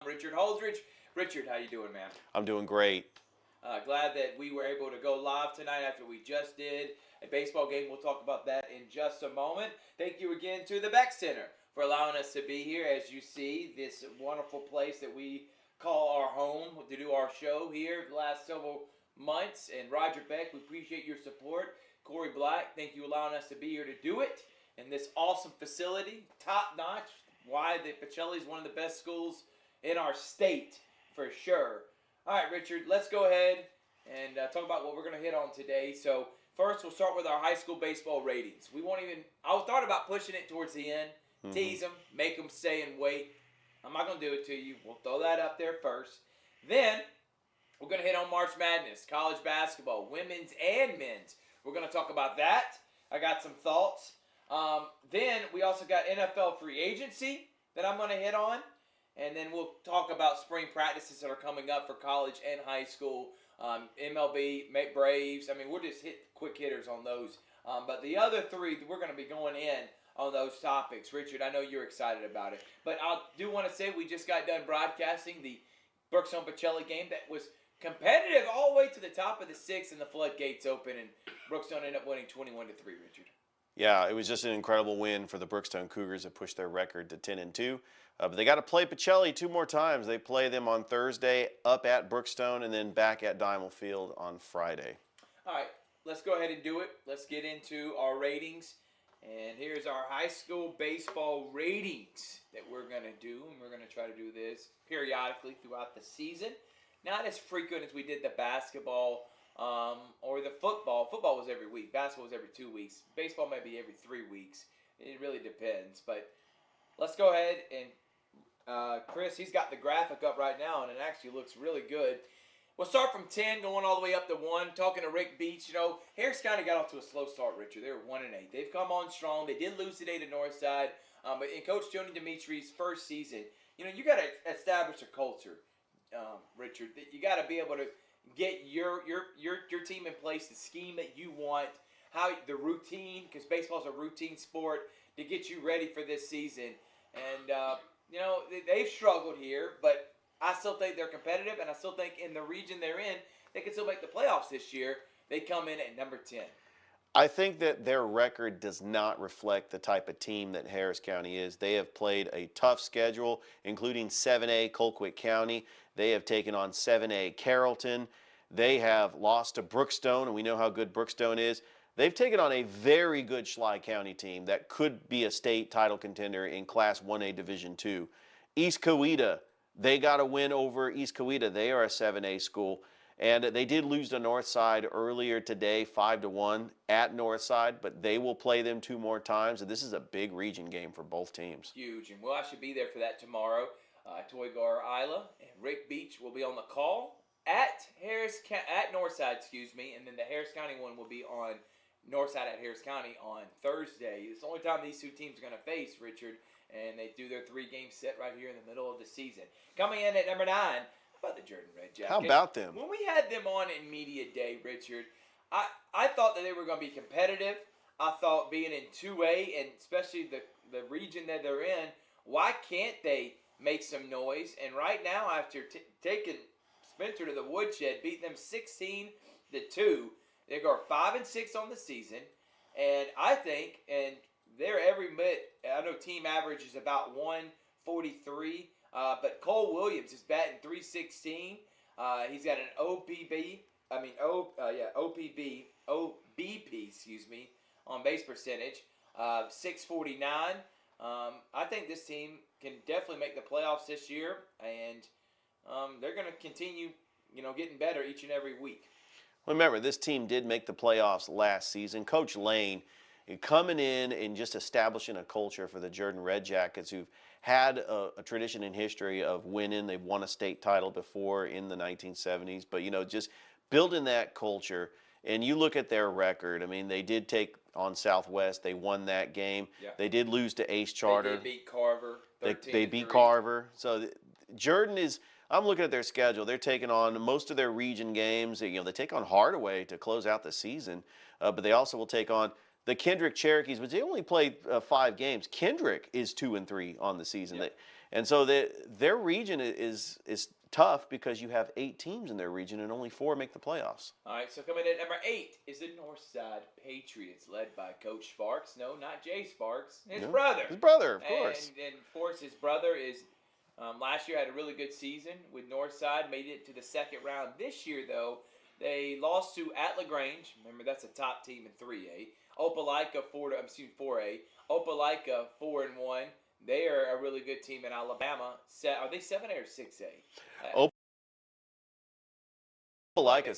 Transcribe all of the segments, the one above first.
Richard Holdridge. Richard, how you doing, man? I'm doing great. Glad that we were able to go live tonight after we just did a baseball game. We'll talk about that in just a moment. Thank you again to the Beck Center for allowing us to be here. As you see, this wonderful place that we call our home to do our show here the last several months. And Roger Beck, we appreciate your support. Corey Black, thank you allowing us to be here to do it in this awesome facility, top notch. Why the Pacelli is one of the best schools in our state for sure. All right, Richard, let's go ahead and talk about what we're going to hit on today. So first, we'll start with our high school baseball ratings. We won't even. I thought about pushing it towards the end, tease them, make them stay and wait. I'm not going to do it to you. We'll throw that up there first. Then we're going to hit on March Madness, college basketball, women's and men's. We're going to talk about that. I got some thoughts. Then we also got NFL free agency that I'm going to hit on. And then we'll talk about spring practices that are coming up for college and high school, MLB, Braves. I mean, we'll just hit quick hitters on those. But the other three, we're going to be going in on those topics. Richard, I know you're excited about it. But I do want to say we just got done broadcasting the Brookstone-Pacelli game that was competitive all the way to the top of the sixth, and the floodgates open, and Brookstone ended up winning 21-3, Richard. Yeah, it was just an incredible win for the Brookstone Cougars that pushed their record to 10-2. But they got to play Pacelli two more times. They play them on Thursday up at Brookstone and then back at Diamond Field on Friday. All right, let's go ahead and do it. Let's get into our ratings. And here's our high school baseball ratings that we're going to do. And we're going to try to do this periodically throughout the season. Not as frequent as we did the basketball or the football. Football was every week. Basketball was every 2 weeks. Baseball maybe every 3 weeks. It really depends. But let's go ahead and Chris, he's got the graphic up right now, and it actually looks really good. We'll start from 10, going all the way up to 1. Talking to Rick Beach, Harris County got off to a slow start, Richard. They were 1-8. They've come on strong. They did lose today to Northside. But in Coach Joni Dimitri's first season, you got to establish a culture, Richard. You got to be able to get your team in place, the scheme that you want, how the routine, because baseball's a routine sport, to get you ready for this season. And they've struggled here, but I still think they're competitive, and I still think in the region they're in, they can still make the playoffs this year. They come in at number 10. I think that their record does not reflect the type of team that Harris County is. They have played a tough schedule, including 7A Colquitt County. They have taken on 7A Carrollton. They have lost to Brookstone, and we know how good Brookstone is. They've taken on a very good Schley County team that could be a state title contender in Class 1A Division II. East Coweta, they got a win over East Coweta. They are a 7A school. And they did lose to Northside earlier today, 5-1 at Northside, but they will play them 2 more times. And this is a big region game for both teams. Huge, and we'll actually be there for that tomorrow. Toygar Isla and Rick Beach will be on the call at Northside, and then the Harris County one will be on Northside at Harris County on Thursday. It's the only time these two teams are going to face, Richard, and they do their 3-game set right here in the middle of the season. Coming in at number 9, how about the Jordan Red Jackets? How about them? When we had them on in Media Day, Richard, I thought that they were going to be competitive. I thought being in 2A, and especially the region that they're in, why can't they make some noise? And right now, after taking Spencer to the woodshed, beating them 16-2, they go 5-6 on the season, and I think, and they're every bit. I know team average is about 143, but Cole Williams is batting .316. He's got an OBP, on base percentage, 649. I think this team can definitely make the playoffs this year, and they're going to continue, getting better each and every week. Remember, this team did make the playoffs last season. Coach Lane coming in and just establishing a culture for the Jordan Red Jackets, who've had a tradition in history of winning. They've won a state title before in the 1970s, but, just building that culture. And you look at their record. I mean, they did take on Southwest. They won that game. Yeah. They did lose to Ace Charter. They beat Carver. They beat Carver. So Jordan is... I'm looking at their schedule. They're taking on most of their region games. They take on Hardaway to close out the season, but they also will take on the Kendrick Cherokees, but they only played 5 games. Kendrick is 2-3 on the season. Yeah. And so their region is tough because you have 8 teams in their region and only 4 make the playoffs. All right, so coming in at number 8 is the Northside Patriots, led by Coach Sparks. No, not Jay Sparks, his Yeah. brother. His brother, of course. And of course, his brother is last year had a really good season with Northside, made it to the second round. This year, though, they lost to at LaGrange. Remember, that's a top team in 3A. Opelika 4A. Opelika 4-1. They are a really good team in Alabama. Are they 7A or 6A? Opelika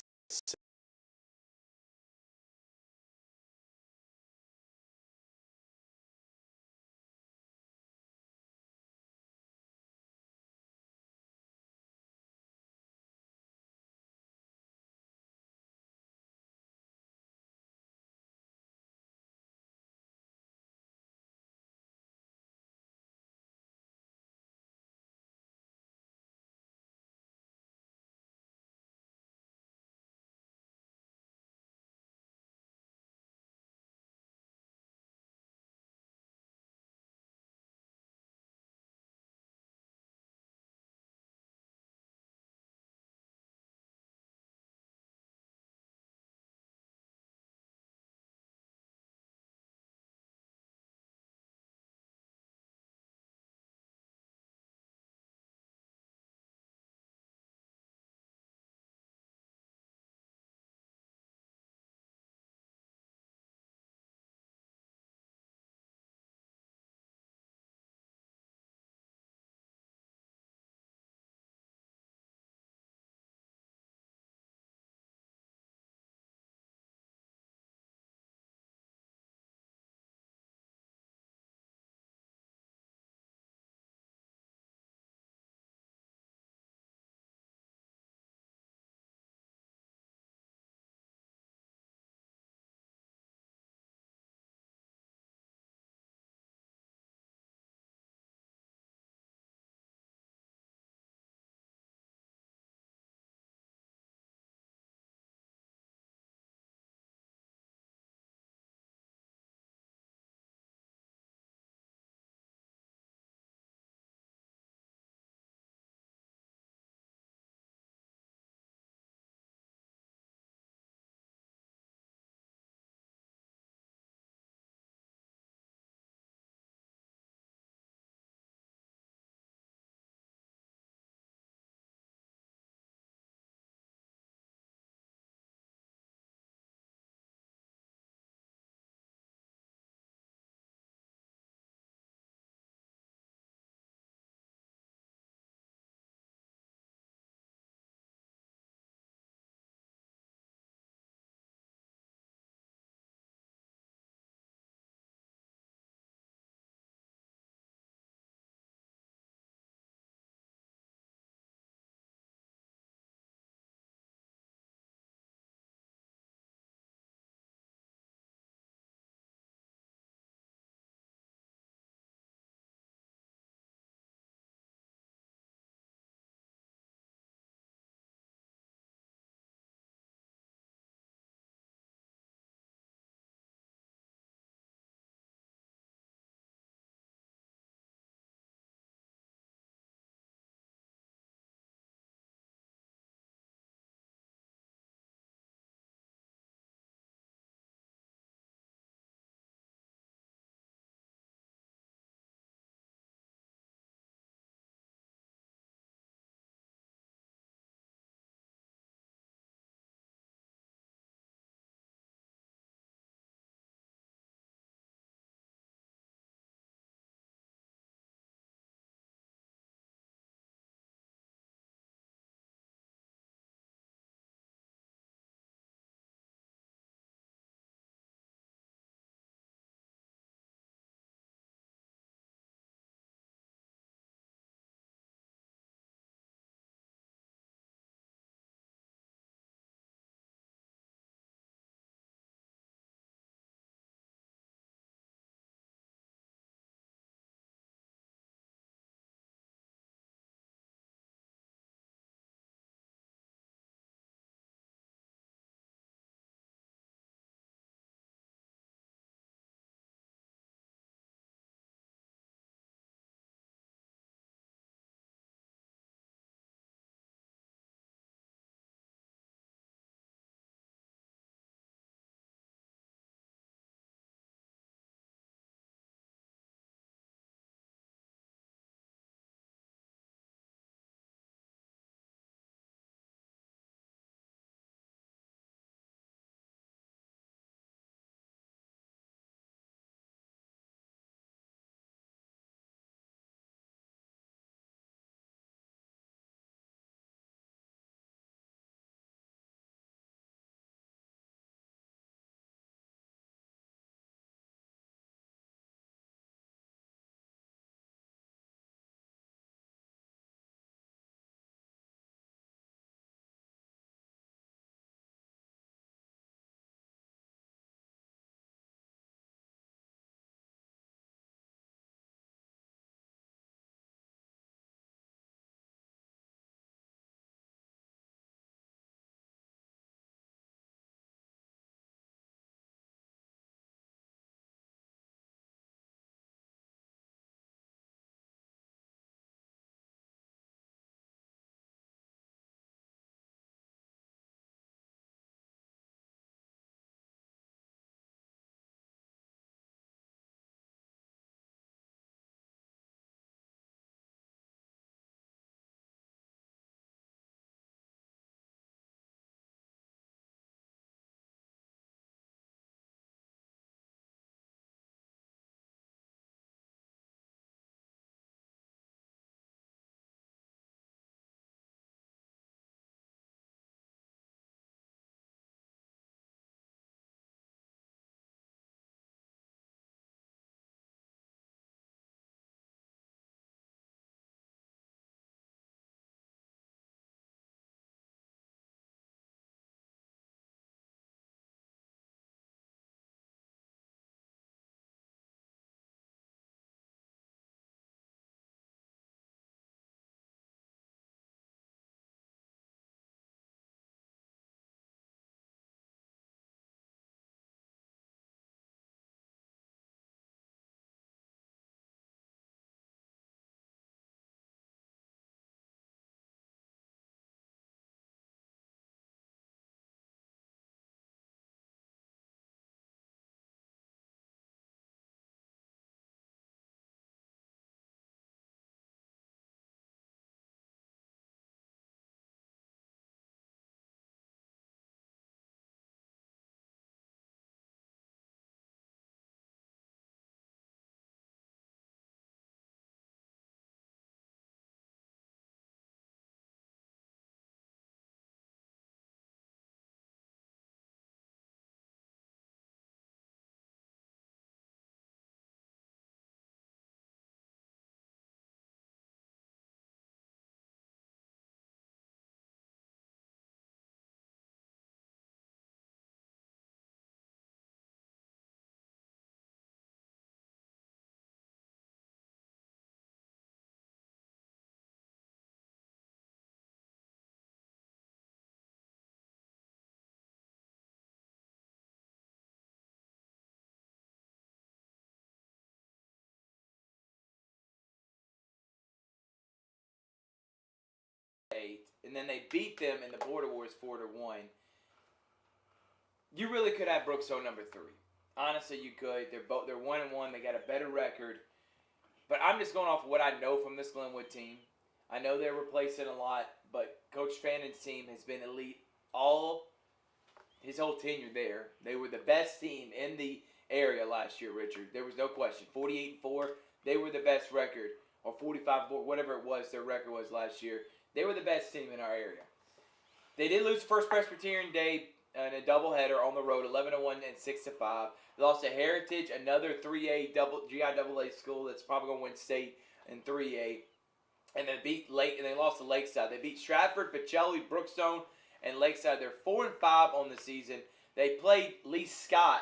and then they beat them in the Border Wars 4-1. You really could have Brookstone number 3. Honestly, you could. They're 1-1. They got a better record. But I'm just going off what I know from this Glenwood team. I know they're replacing a lot, but Coach Fannon's team has been elite his whole tenure there. They were the best team in the area last year, Richard. There was no question. 48-4, they were the best record, or 45-4, whatever it was their record was last year. They were the best team in our area. They did lose First Presbyterian Day in a doubleheader on the road, 11-1 and 6-5. They lost to Heritage, another 3A GIAA school that's probably going to win state in 3A. And they lost to Lakeside. They beat Stratford, Pacelli, Brookstone, and Lakeside. They're 4-5 on the season. They played Lee Scott.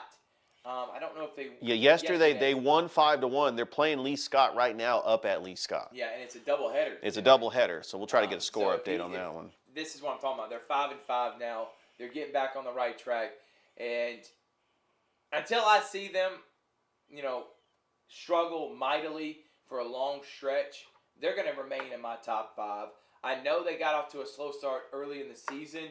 I don't know if they. Yeah, yesterday they won 5-1. They're playing Lee Scott right now up at Lee Scott. Yeah, and it's a doubleheader. It's a doubleheader, so we'll try to get a score update on that one. This is what I'm talking about. They're 5-5 now. They're getting back on the right track, and until I see them, struggle mightily for a long stretch, they're going to remain in my top 5. I know they got off to a slow start early in the season,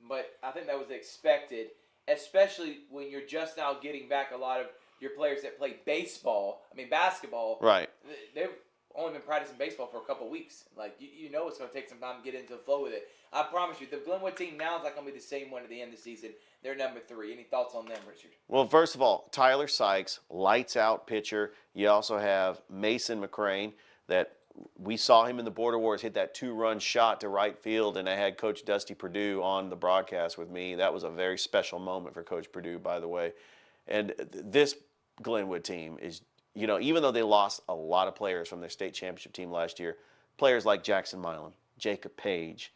but I think that was expected, especially when you're just now getting back a lot of your players that play basketball. Right. They've only been practicing baseball for a couple of weeks. Like, you know it's going to take some time to get into the flow with it. I promise you, the Glenwood team now is not going to be the same one at the end of the season. They're number 3. Any thoughts on them, Richard? Well, first of all, Tyler Sykes, lights out pitcher. You also have Mason McCrane that we saw him in the Border Wars hit that 2-run shot to right field, and I had Coach Dusty Perdue on the broadcast with me. That was a very special moment for Coach Perdue, by the way. And this Glenwood team is, even though they lost a lot of players from their state championship team last year, players like Jackson Milam, Jacob Page,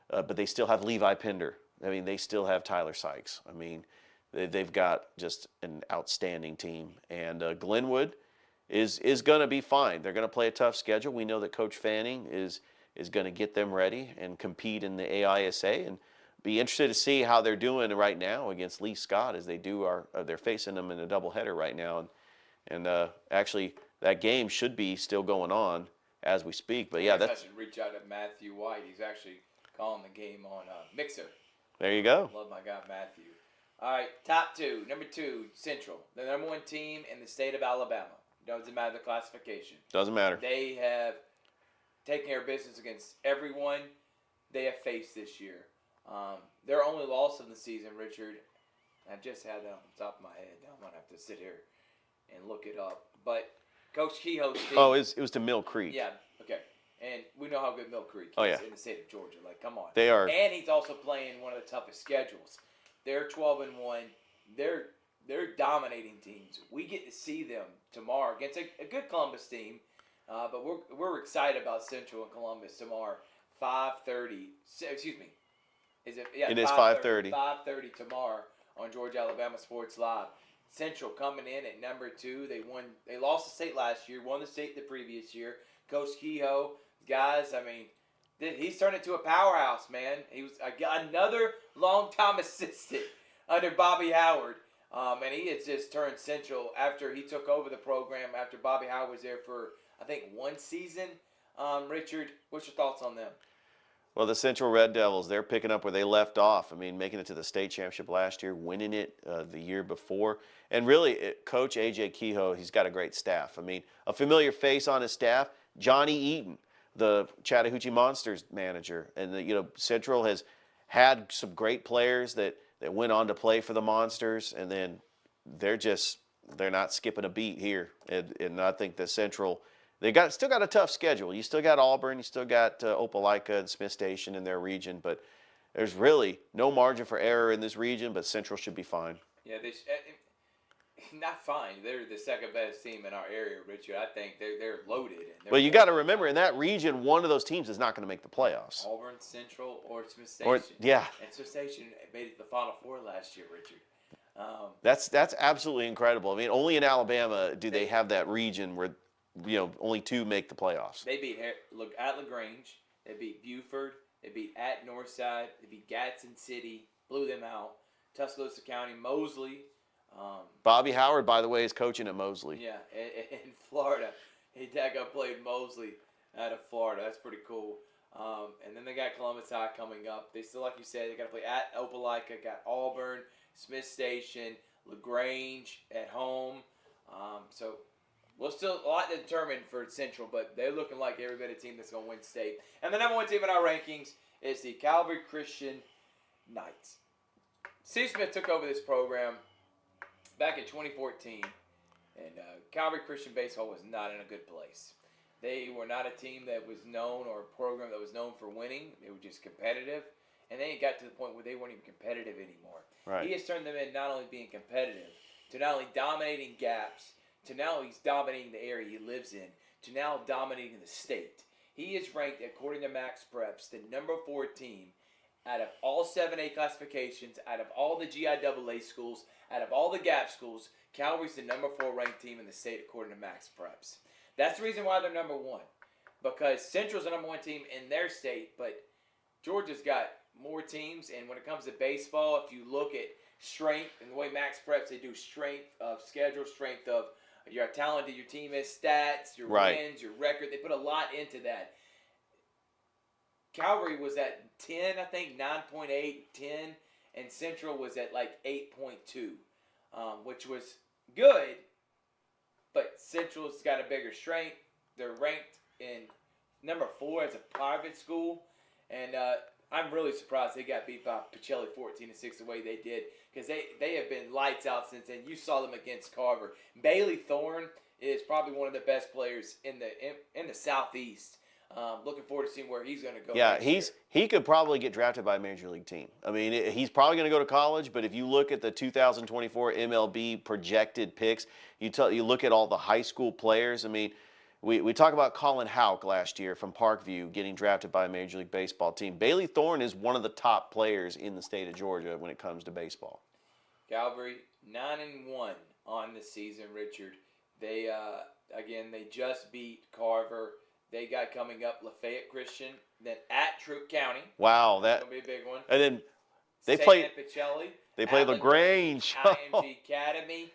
but they still have Levi Pender. I mean, they still have Tyler Sykes. I mean, they've got just an outstanding team. And Glenwood is going to be fine. They're going to play a tough schedule. We know that Coach Fanning is going to get them ready and compete in the AISA, and be interested to see how they're doing right now against Lee Scott as they do they're facing them in a doubleheader right now. And actually, that game should be still going on as we speak. But yeah, I should reach out to Matthew White. He's actually calling the game on Mixer. There you go. Love my guy Matthew. All right, top 2. Number 2, Central, the number 1 team in the state of Alabama. Doesn't matter the classification. Doesn't matter. They have taken care of business against everyone they have faced this year. Their only loss of the season, Richard, I just had that on the top of my head. I'm going to have to sit here and look it up. But Coach Kehoe's team. Oh, it was to Mill Creek. Yeah, okay. And we know how good Mill Creek is in the state of Georgia. Like, come on. They are. And he's also playing one of the toughest schedules. They're 12-1. They're dominating teams. We get to see them tomorrow against a good Columbus team. But we're excited about Central and Columbus tomorrow. 5:30. Excuse me. Is it? Yeah. It is 5:30. 5:30 tomorrow on Georgia Alabama Sports Live. Central coming in at number 2. They lost the state last year. Won the state the previous year. Coach Kehoe, guys. I mean, he's turned into a powerhouse, man. He was another longtime assistant under Bobby Howard. And he has just turned Central after he took over the program, after Bobby Howard was there for, I think, 1 season. Richard, what's your thoughts on them? Well, the Central Red Devils, they're picking up where they left off. I mean, making it to the state championship last year, winning it the year before. And really, Coach A.J. Kehoe, he's got a great staff. I mean, a familiar face on his staff, Johnny Eaton, the Chattahoochee Monsters manager. And, Central has had some great players that went on to play for the Monsters, and then they're not skipping a beat here. And I think the Central, still got a tough schedule. You still got Auburn, you still got Opelika and Smith Station in their region, but there's really no margin for error in this region, but Central should be fine. Yeah, not fine. They're the second best team in our area, Richard. I think they're loaded. Well, you got to remember, in that region, one of those teams is not going to make the playoffs. Auburn, Central, or Smith Station. And Smith Station made it to the Final Four last year, Richard. That's absolutely incredible. I mean, only in Alabama do they have that region where, only 2 make the playoffs. They beat at LaGrange. They beat Buford. They beat at Northside. They beat Gadsden City. Blew them out. Tuscaloosa County, Mosley. Bobby Howard, by the way, is coaching at Mosley. Yeah, in Florida. He played Mosley out of Florida. That's pretty cool. And then they got Columbus High coming up. They still, like you said, they got to play at Opelika, got Auburn, Smith Station, LaGrange at home. So we'll still a lot to determine for Central, but they're looking like every bit of team that's going to win state. And the number one team in our rankings is the Calvary Christian Knights. Steve Smith took over this program back in 2014, and Calvary Christian baseball was not in a good place. They were not a team that was known, or a program that was known for winning. They were just competitive, and they got to the point where they weren't even competitive anymore. Right. He has turned them in not only being competitive, to not only dominating gaps, to now he's dominating the area he lives in, to now dominating the state. He is ranked, according to Max Preps, the number 4 team out of all 7A classifications, out of all the GIAA schools, out of all the GAP schools. Calvary's the number 4 ranked team in the state, according to Max Preps. That's the reason why they're number 1, because Central's the number 1 team in their state, but Georgia's got more teams. And when it comes to baseball, if you look at strength and the way Max Preps, they do strength of schedule, strength of how talented your team is, stats, your wins, your record. They put a lot into that. Calvary was at 10, I think, 9.8, 10, and Central was at like 8.2, which was good, but Central's got a bigger strength. They're ranked in number 4 as a private school, and I'm really surprised they got beat by Pacelli 14-6 the way they did, because they have been lights out since then. You saw them against Carver. Bailey Thorne is probably one of the best players in the Southeast. Looking forward to seeing where he's going to go. Yeah, he could probably get drafted by a major league team. I mean, he's probably going to go to college, but if you look at the 2024 MLB projected picks, you look at all the high school players. I mean, we talk about Colin Houck last year from Parkview getting drafted by a Major League Baseball team. Bailey Thorne is one of the top players in the state of Georgia when it comes to baseball. Calvary 9-1 on the season, Richard. They they just beat Carver. They got coming up Lafayette Christian, then at Troup County. Wow, that's gonna be a big one. And then they St. play Pacelli. They play LaGrange. IMG Academy.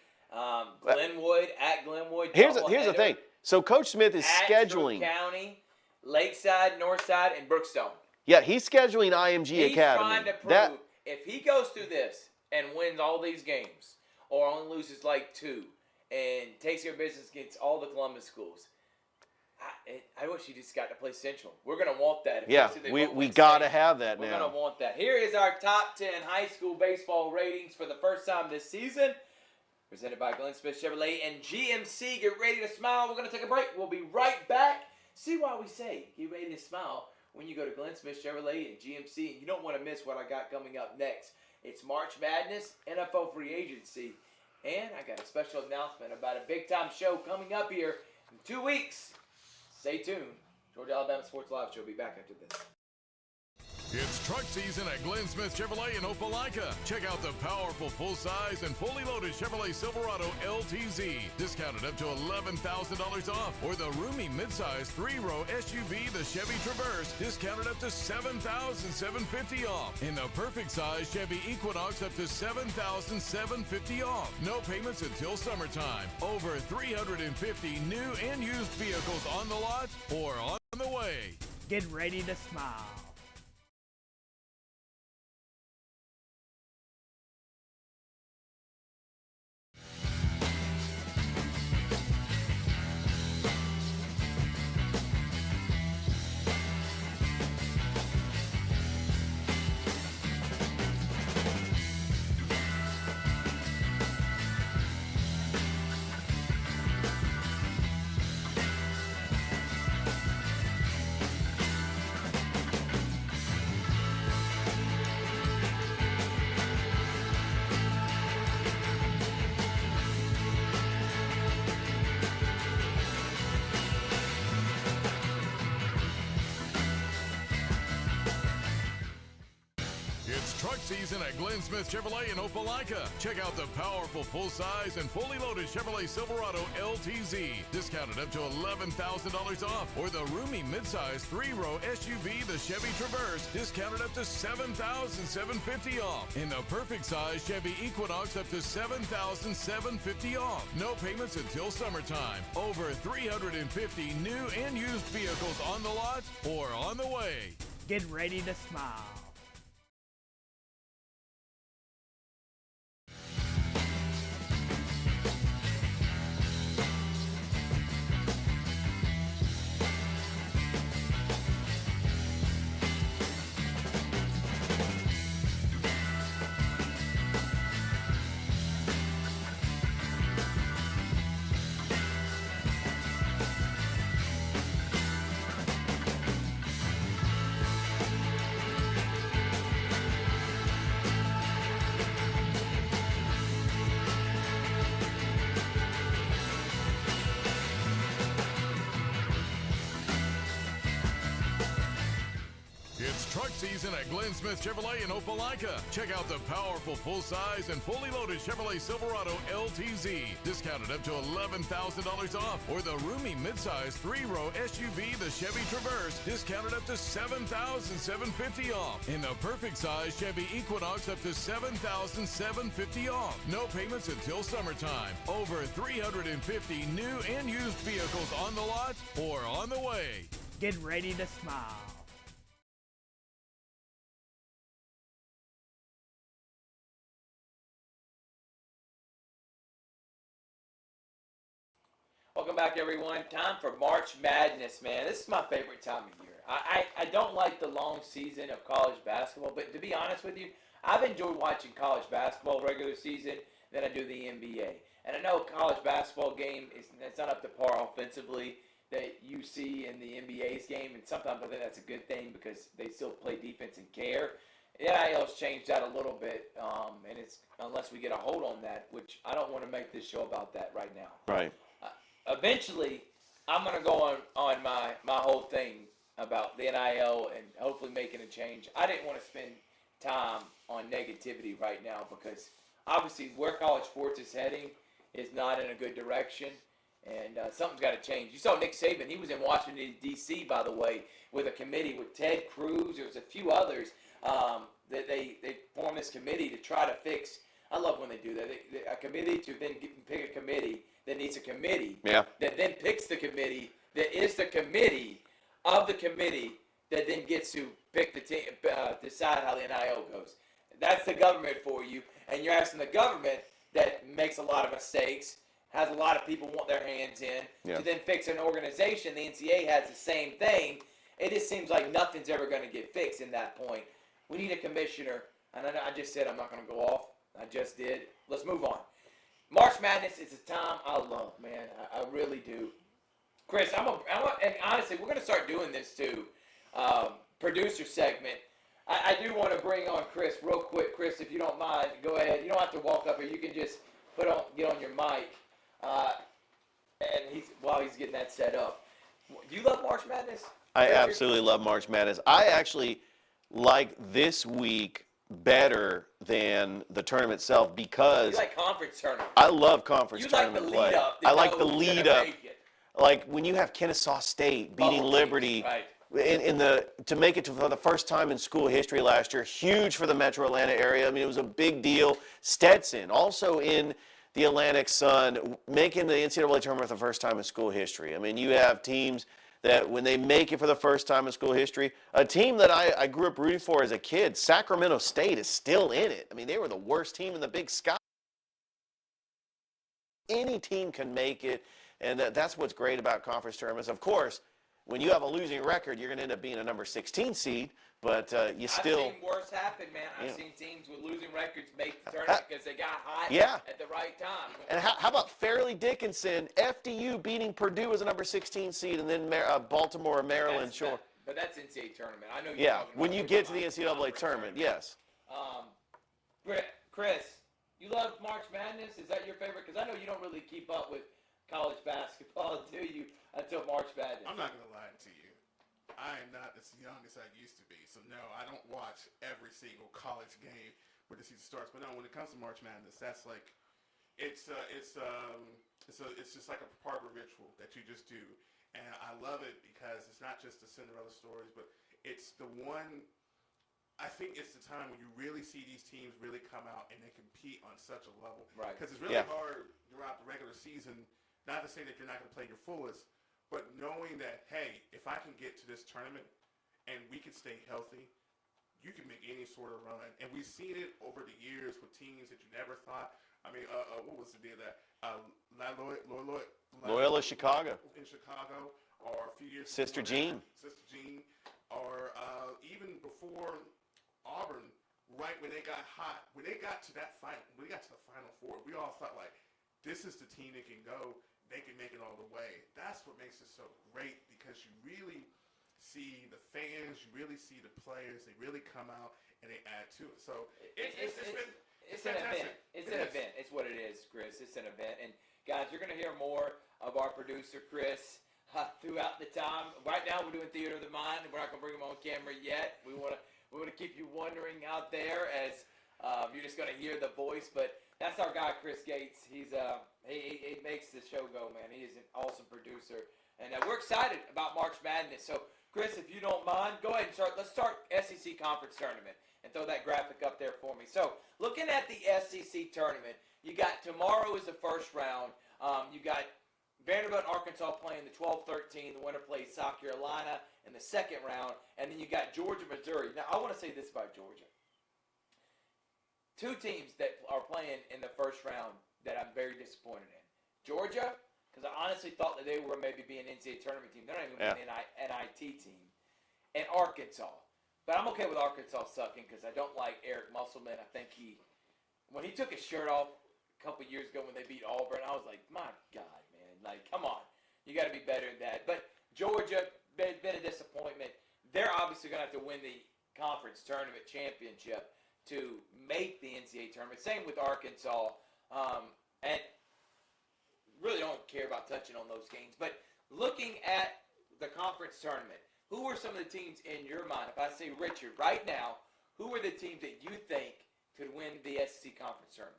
Glenwood at Glenwood. Here's the thing. So Coach Smith is scheduling Troup County, Lakeside, Northside, and Brookstone. Yeah, he's scheduling IMG Academy. He's trying to prove if he goes through this and wins all these games, or only loses like 2, and takes care of business against all the Columbus schools, I wish he just got to play Central. We're going to want that. Yeah, we got to have that now. We're going to want that. Here is our top 10 high school baseball ratings for the first time this season. Presented by Glenn Smith Chevrolet and GMC. Get ready to smile. We're going to take a break. We'll be right back. See why we say get ready to smile when you go to Glenn Smith Chevrolet and GMC. And you don't want to miss what I got coming up next. It's March Madness, NFL free agency. And I got a special announcement about a big-time show coming up here in 2 weeks. Stay tuned. Georgia Alabama Sports Live Show will be back after this. It's truck season at Glenn Smith Chevrolet in Opelika. Check out the powerful, full-size, and fully loaded Chevrolet Silverado LTZ. Discounted up to $11,000 off. Or the roomy midsize 3-row SUV, the Chevy Traverse. Discounted up to $7,750 off. And the perfect size Chevy Equinox up to $7,750 off. No payments until summertime. Over 350 new and used vehicles on the lot or on the way. Get ready to smile. season at Glenn Smith Chevrolet in Opelika. Check out the powerful full-size and fully loaded Chevrolet Silverado LTZ, discounted up to $11,000 off, or the roomy midsize 3-row SUV, the Chevy Traverse, discounted up to $7,750 off. In the perfect size Chevy Equinox, up to $7,750 off. No payments until summertime. Over 350 new and used vehicles on the lot or on the way. Get ready to smile. It's truck season at Glenn Smith Chevrolet in Opelika. Check out the powerful full-size and fully loaded Chevrolet Silverado LTZ, discounted up to $11,000 off, or the roomy midsize 3-row SUV, the Chevy Traverse, discounted up to $7,750 off. In the perfect size Chevy Equinox, up to $7,750 off. No payments until summertime. Over 350 new and used vehicles on the lot or on the way. Get ready to smile. Welcome back, everyone. Time for March Madness, man. This is my favorite time of year. I don't like the long season of college basketball, but to be honest with you, I've enjoyed watching college basketball regular season than I do the NBA. And I know college basketball game it's not up to par offensively that you see in the NBA's game, and sometimes I think that's a good thing because they still play defense and care. NIL's changed that a little bit, and it's unless we get a hold on that, which I don't want to make this show about that right now. Right. Eventually, I'm going to go on my whole thing about the NIL and hopefully making a change. I didn't want to spend time on negativity right now because obviously where college sports is heading is not in a good direction, and something's got to change. You saw Nick Saban. He was in Washington, D.C., by the way, with a committee with Ted Cruz. There was a few others that they formed this committee to try to fix. I love when they do that. A committee to then pick a committee that needs a committee that then picks the committee that is the committee of the committee that then gets to pick the team, decide how the NIL goes. That's the government for you, and you're asking the government that makes a lot of mistakes, has a lot of people want their hands in, to then fix an organization. The NCAA has the same thing. It just seems like nothing's ever going to get fixed in that point. We need a commissioner, and I just said I'm not going to go off. I just did. Let's move on. March Madness is a time I love, man. I really do. Chris, and honestly, we're going to start doing this too. Producer segment. I do want to bring on Chris real quick. Chris, if you don't mind, go ahead. You don't have to walk up here. You can just get on your mic. And while he's getting that set up. Do you love March Madness? I absolutely love March Madness. I actually like this week better than the tournament itself because you like conference tournament. I love conference tournament play. Lead up. I like the lead up. Like when you have Kennesaw State beating Liberty to make it for the first time in school history last year, huge for the Metro Atlanta area. I mean, it was a big deal. Stetson also in the Atlantic Sun making the NCAA tournament for the first time in school history. I mean, you have teams that when they make it for the first time in school history, a team that I grew up rooting for as a kid, Sacramento State, is still in it. I mean, they were the worst team in the Big Sky. Any team can make it, and that's what's great about conference tournaments. Of course, when you have a losing record, you're going to end up being a number 16 seed, but you still... I've seen worse happen, man. I've seen teams with losing records make the tournament because they got hot at the right time. And how about Fairleigh Dickinson, FDU beating Purdue as a number 16 seed, and then Baltimore, Maryland, sure. But that's NCAA tournament. I know you're talking when about you get to the NCAA tournament, yes. Chris, you love March Madness? Is that your favorite? Because I know you don't really keep up with college basketball, do you, until March Madness? I'm not going to lie to you. I am not as young as I used to be. So, no, I don't watch every single college game where the season starts. But no, when it comes to March Madness, that's like it's just like a part of a ritual that you just do, and I love it because it's not just the Cinderella stories, but it's the one. I think it's the time when you really see these teams really come out and they compete on such a level. Right. Because it's really Yeah. hard throughout the regular season, not to say that you're not going to play your fullest, but knowing that, hey, if I can get to this tournament and we can stay healthy, you can make any sort of run. And we've seen it over the years with teams that you never thought. I mean, what was the deal that Loyola Chicago. in Chicago, or a few years Sister before that, Jean. Sister Jean, or even before Auburn, right when they got hot, when they got to that final, when they got to the Final Four, we all thought like, this is the team that can go, they can make it all the way. That's what makes it so great because you really see the fans, you really see the players, they really come out and they add to it. So it's an fantastic. event. It's It an is. event. It's what it is, Chris. It's an event. And guys, you're going to hear more of our producer, Chris, throughout the time. Right now, we're doing Theater of the Mind. We're not going to bring him on camera yet. We want to keep you wondering out there as you're just going to hear the voice. But that's our guy, Chris Gates. He's he makes the show go, man. He is an awesome producer. And we're excited about March Madness. So, Chris, if you don't mind, go ahead and start. Let's start SEC Conference Tournament and throw that graphic up there for me. So, looking at the SEC Tournament, you got tomorrow is the first round. You got Vanderbilt and Arkansas playing the 12-13. The winner plays South Carolina in the second round. And then you got Georgia, Missouri. Now, I want to say this about Georgia. Two teams that are playing in the first round that I'm very disappointed in. Georgia, because I honestly thought that they were maybe be an NCAA tournament team. They're not even going to be an NIT team. And Arkansas. But I'm okay with Arkansas sucking because I don't like Eric Musselman. I think when he took his shirt off a couple years ago when they beat Auburn, I was like, my God, man. Like, come on. You got to be better than that. But Georgia, been a disappointment. They're obviously going to have to win the conference tournament championship to make the NCAA tournament. Same with Arkansas. And really don't care about touching on those games. But looking at the conference tournament, who are some of the teams in your mind? If I say Richard, right now, who are the teams that you think could win the SEC conference tournament?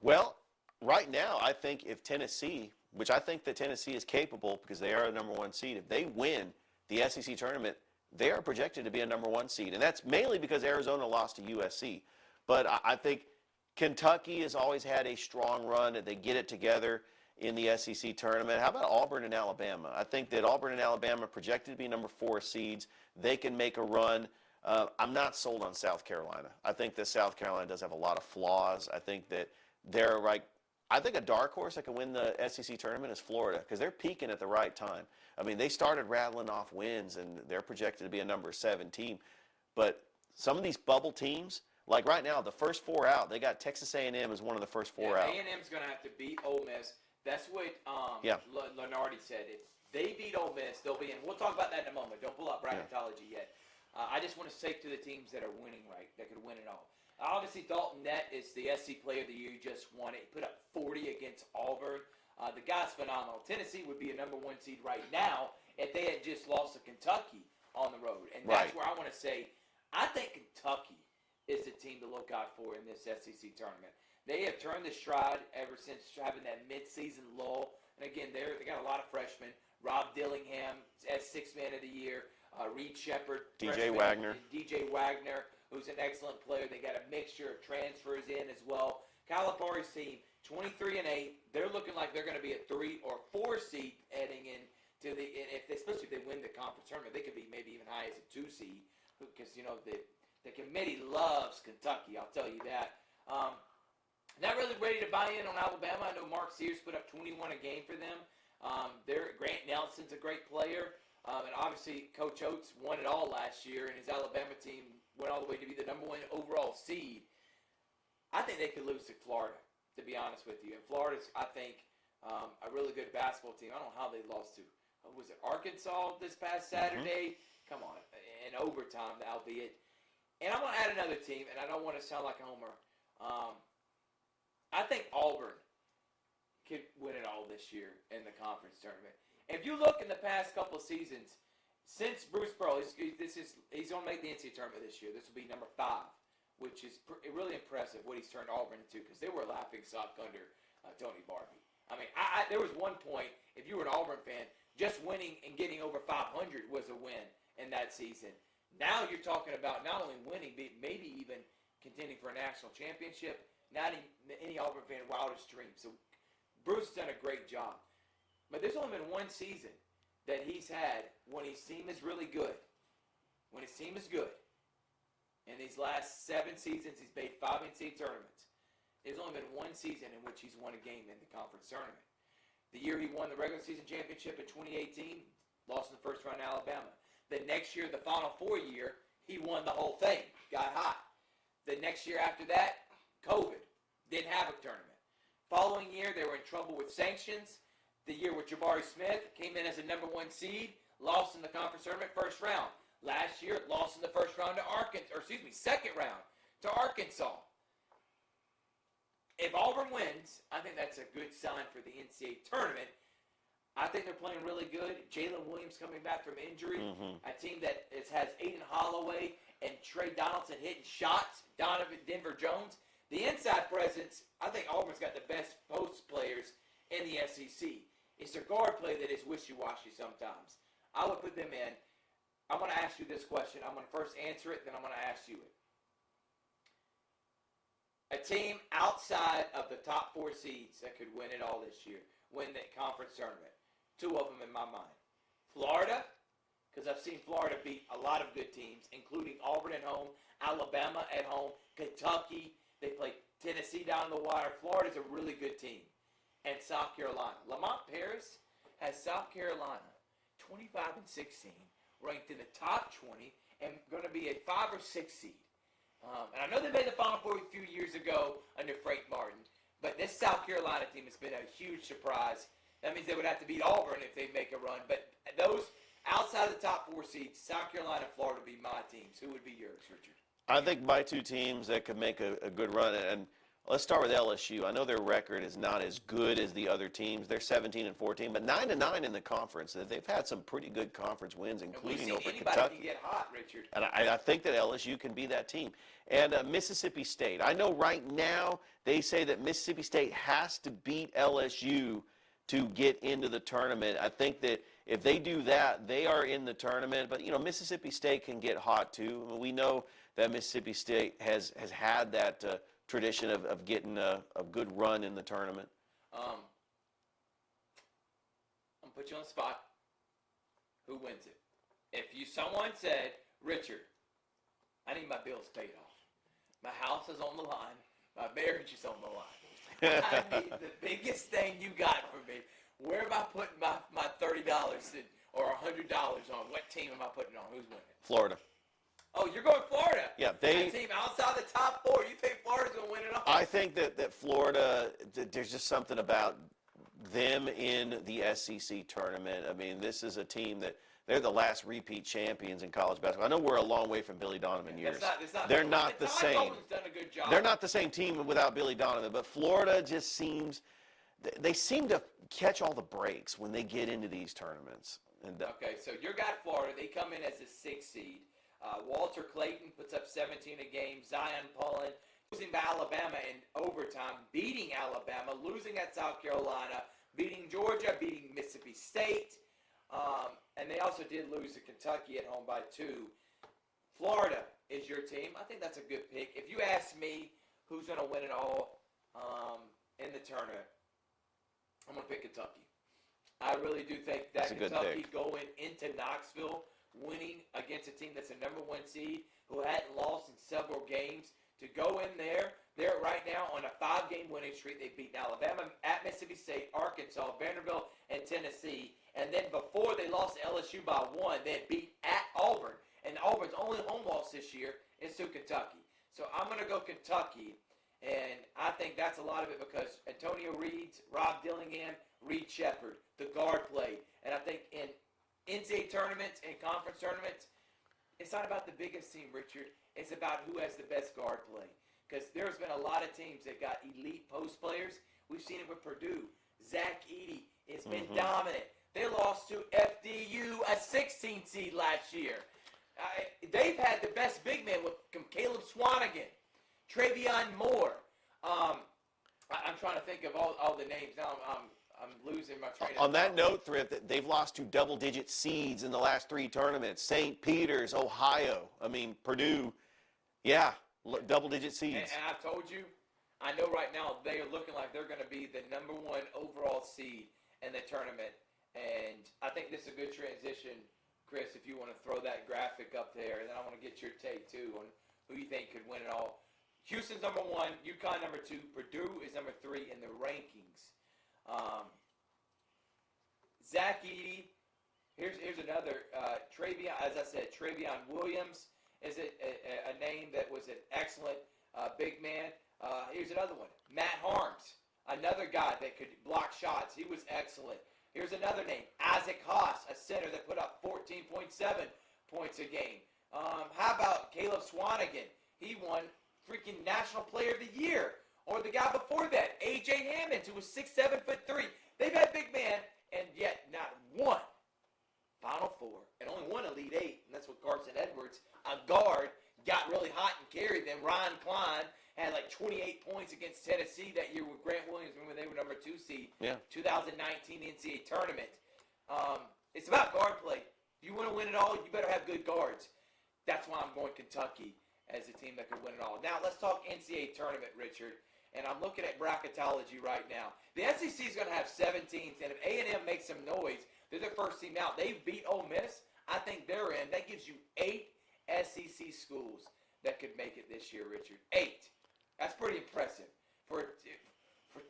Well, right now, I think if Tennessee, which I think that Tennessee is capable because they are a number one seed, if they win the SEC tournament, they are projected to be a number one seed. And that's mainly because Arizona lost to USC. But I think Kentucky has always had a strong run and they get it together in the SEC tournament. How about Auburn and Alabama? I think that Auburn and Alabama are projected to be number 4 seeds. They can make a run. I'm not sold on South Carolina. I think that South Carolina does have a lot of flaws. I think that they're I think a dark horse that can win the SEC tournament is Florida because they're peaking at the right time. I mean, they started rattling off wins, and they're projected to be a number 7 team. But some of these bubble teams, like right now, the first 4 out, they got Texas A&M as one of the first 4 out. A&M's going to have to beat Ole Miss. That's what Yeah. Lenardi said. If they beat Ole Miss, they'll be in. We'll talk about that in a moment. Don't pull up bracketology yet. I just want to say to the teams that are winning right, that could win it all. Obviously, Dalton Nett is the SC Player of the Year. He just won it. He put up 40 against Auburn. The guy's phenomenal. Tennessee would be a number 1 seed right now if they had just lost to Kentucky on the road. And that's where I want to say, I think Kentucky is the team to look out for in this SEC tournament. They have turned the stride ever since having that mid-season lull. And again, they got a lot of freshmen. Rob Dillingham as 6th Man of the Year. Reed Shepard. DJ freshman, Wagner. and DJ Wagner, who's an excellent player. They got a mixture of transfers in as well. Calipari's team, 23-8. They're looking like they're going to be a 3 or 4 seed heading into especially if they win the conference tournament. They could be maybe even high as a 2 seed because the committee loves Kentucky. I'll tell you that. Not really ready to buy in on Alabama. I know Mark Sears put up 21 a game for them. Grant Nelson's a great player. And obviously, Coach Oates won it all last year, and his Alabama team went all the way to be the number 1 overall seed. I think they could lose to Florida, to be honest with you. And Florida's, I think, a really good basketball team. I don't know how they lost to. Was it Arkansas this past Saturday? Come on, in overtime, albeit. And I'm going to add another team, and I don't want to sound like a homer. I think Auburn could win it all this year in the conference tournament. If you look in the past couple of seasons, since Bruce Pearl, he's going to make the NCAA tournament this year. This will be number 5 which is really impressive what he's turned Auburn into, because they were a laughing stock under Tony Barbie. I mean, there was one point, if you were an Auburn fan, just winning and getting over 500 was a win in that season. Now you're talking about not only winning, but maybe even contending for a national championship. Not in any Auburn fan wildest dreams. So Bruce has done a great job. But there's only been one season that he's had when his team is really good. When his team is good. In these last 7 seasons, he's made 5 NCAA tournaments. There's only been one season in which he's won a game in the conference tournament. The year he won the regular season championship in 2018, lost in the first round to Alabama. The next year, the Final Four year, he won the whole thing, got hot. The next year after that, COVID, didn't have a tournament. Following year, they were in trouble with sanctions. The year with Jabari Smith, came in as a number 1 seed, lost in the conference tournament first round. Last year, lost in the second round to Arkansas. If Auburn wins, I think that's a good sign for the NCAA tournament. I think they're playing really good. Jalen Williams coming back from injury. A team that has Aiden Holloway and Trey Donaldson hitting shots. Donovan Denver Jones. The inside presence, I think Auburn's got the best post players in the SEC. It's their guard play that is wishy-washy sometimes. I would put them in. I'm going to ask you this question. I'm going to first answer it, then I'm going to ask you it. A team outside of the top 4 seeds that could win it all this year, win the conference tournament. 2 of them in my mind. Florida, because I've seen Florida beat a lot of good teams, including Auburn at home, Alabama at home, Kentucky. They played Tennessee down the wire. Florida's a really good team. And South Carolina. Lamont Paris has South Carolina 25-16, ranked in the top 20, and going to be a 5 or 6 seed. And I know they made the Final Four a few years ago under Frank Martin, but this South Carolina team has been a huge surprise. That means they would have to beat Auburn if they make a run. But those outside of the top 4 seeds, South Carolina and Florida would be my teams. Who would be yours, Richard? I think my 2 teams that could make a good run, and let's start with LSU. I know their record is not as good as the other teams. They're 17-14, but 9-9 in the conference. They've had some pretty good conference wins, including over Kentucky. Anybody can get hot, Richard. And I think that LSU can be that team. And Mississippi State. I know right now they say that Mississippi State has to beat LSU to get into the tournament. I think that if they do that, they are in the tournament. But, Mississippi State can get hot, too. We know that Mississippi State has had that tradition of getting a good run in the tournament. I'm going to put you on the spot. Who wins it? If someone said, Richard, I need my bills paid off. My house is on the line. My marriage is on the line. I need the biggest thing you got for me. Where am I putting my $30 or $100 on? What team am I putting on? Who's winning? Florida. Oh, you're going Florida. Yeah, a team outside the top 4. You think Florida's going to win it all? I think that Florida, there's just something about them in the SEC tournament. I mean, this is a team that they're the last repeat champions in college basketball. I know we're a long way from Billy Donovan years. They're not the same. Done a good job. They're not the same team without Billy Donovan, but Florida just seems they seem to catch all the breaks when they get into these tournaments. Okay, so your guy Florida, they come in as a 6th seed. Walter Clayton puts up 17 a game. Zion Pullen losing to Alabama in overtime, beating Alabama, losing at South Carolina, beating Georgia, beating Mississippi State. And they also did lose to Kentucky at home by 2. Florida is your team. I think that's a good pick. If you ask me who's going to win it all in the tournament, I'm going to pick Kentucky. I really do think that Kentucky going into Knoxville, winning against a team that's a number 1 seed who hadn't lost in several games, to go in there, they're right now on a 5-game winning streak. They've beaten Alabama, at Mississippi State, Arkansas, Vanderbilt, and Tennessee. And then before they lost to LSU by 1, they had beat at Auburn. And Auburn's only home loss this year is to Kentucky. So I'm going to go Kentucky. And I think that's a lot of it because Antonio Reed's, Rob Dillingham, Reed Shepherd, the guard play. And I think in NCAA tournaments and conference tournaments, it's not about the biggest team, Richard. It's about who has the best guard play. Because there's been a lot of teams that got elite post players. We've seen it with Purdue. Zach Edey has been dominant. They lost to FDU, a 16 seed last year. They've had the best big man with Caleb Swanigan. Travion Moore. I'm trying to think of all the names now. I'm losing my train of thought. On that note, Thrift, they've lost to double-digit seeds in the last 3 tournaments. St. Peter's, Ohio. I mean, Purdue. Yeah, double-digit seeds. And I've told you, I know right now they are looking like they're going to be the number 1 overall seed in the tournament. And I think this is a good transition, Chris, if you want to throw that graphic up there. And then I want to get your take, too, on who you think could win it all. Houston's number 1, UConn number 2, Purdue is number 3 in the rankings. Zach Edey, here's another, Travion, as I said, Travion Williams is a name that was an excellent big man. Here's another one, Matt Harms, another guy that could block shots. He was excellent. Here's another name, Isaac Haas, a center that put up 14.7 points a game. How about Caleb Swanigan? He won freaking National Player of the Year. Or the guy before that, A.J. Hammond, who was 6'7", 3. They've had big man, and yet not one Final Four, and only one Elite Eight, and that's what Carson Edwards, a guard, got really hot and carried them. Ryan Klein had like 28 points against Tennessee that year with Grant Williams when they were number 2 seed. Yeah. 2019 NCAA tournament. It's about guard play. If you want to win it all, you better have good guards. That's why I'm going Kentucky as a team that could win it all. Now, let's talk NCAA tournament, Richard. And I'm looking at bracketology right now. The SEC is going to have 7 teams, and if A&M makes some noise, they're the first team out. They beat Ole Miss. I think they're in. That gives you 8 SEC schools that could make it this year, Richard. 8. That's pretty impressive. For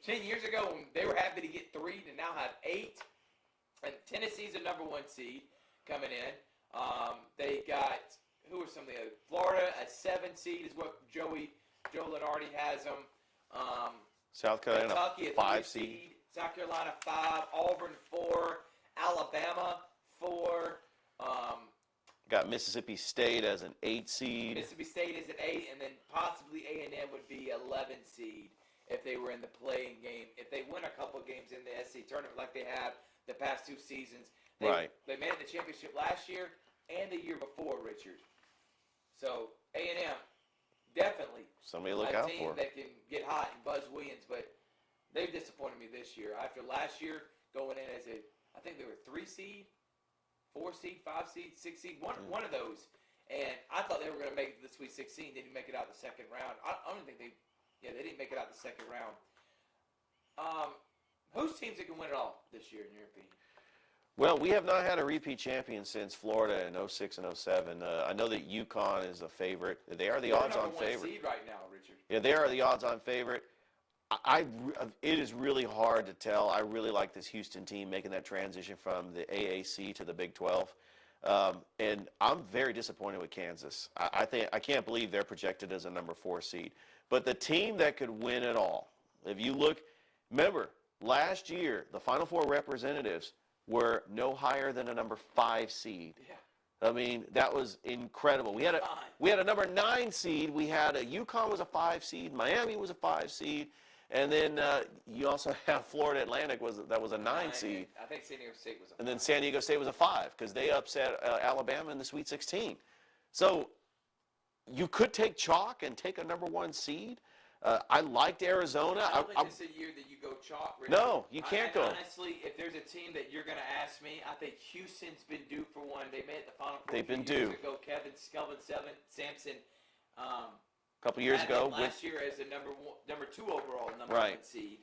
10 years ago, when they were happy to get 3, to now have 8. And Tennessee's the number 1 seed coming in. They got, who are some of the other? Florida, a 7 seed is what Joe Lenardi has them. South Carolina, Kentucky, a 5 3 seed. South Carolina, 5. Auburn, 4. Alabama, 4. Got Mississippi State as an 8 seed. Mississippi State is an 8, and then possibly A&M would be 11 seed if they were in the playing game. If they win a couple games in the SEC tournament like they have the past 2 seasons. They made it the championship last year and the year before, Richard. So A&M, definitely Somebody to look a out team for. that can get hot, and Buzz Williams, but they've disappointed me this year. After last year, going in as I think they were 3 seed, 4 seed, 5 seed, 6 seed, one of those. And I thought they were going to make it to the Sweet 16. They didn't make it out the second round. I don't think they didn't make it out the second round. Whose teams that can win it all this year, in your opinion? Well, we have not had a repeat champion since Florida in 06 and 07. I know that UConn is a favorite. They are the odds-on They're number 1 favorite. seed right now, Richard. Yeah, they are the odds-on favorite. It is really hard to tell. I really like this Houston team making that transition from the AAC to the Big 12. And I'm very disappointed with Kansas. I can't believe they're projected as a number 4 seed. But the team that could win it all, if you look, remember, last year, the Final Four representatives were no higher than a number 5 seed. Yeah. I mean, that was incredible. We had a number 9 seed. We had UConn was a 5 seed. Miami was a 5 seed. And then you also have Florida Atlantic that was a 9 seed. I think San Diego State was a 5. And then San Diego State was a 5 because they upset Alabama in the Sweet 16. So you could take chalk and take a number 1 seed. I liked Arizona. I don't think this is a year that you go chalk. Really. No, you can't go. Honestly, if there's a team that you're going to ask me, I think Houston's been due for one. They made it the Final Four. They've been years due. ago. Kelvin Sampson. A couple years ago. Last year as a number 2 overall, number 1 seed.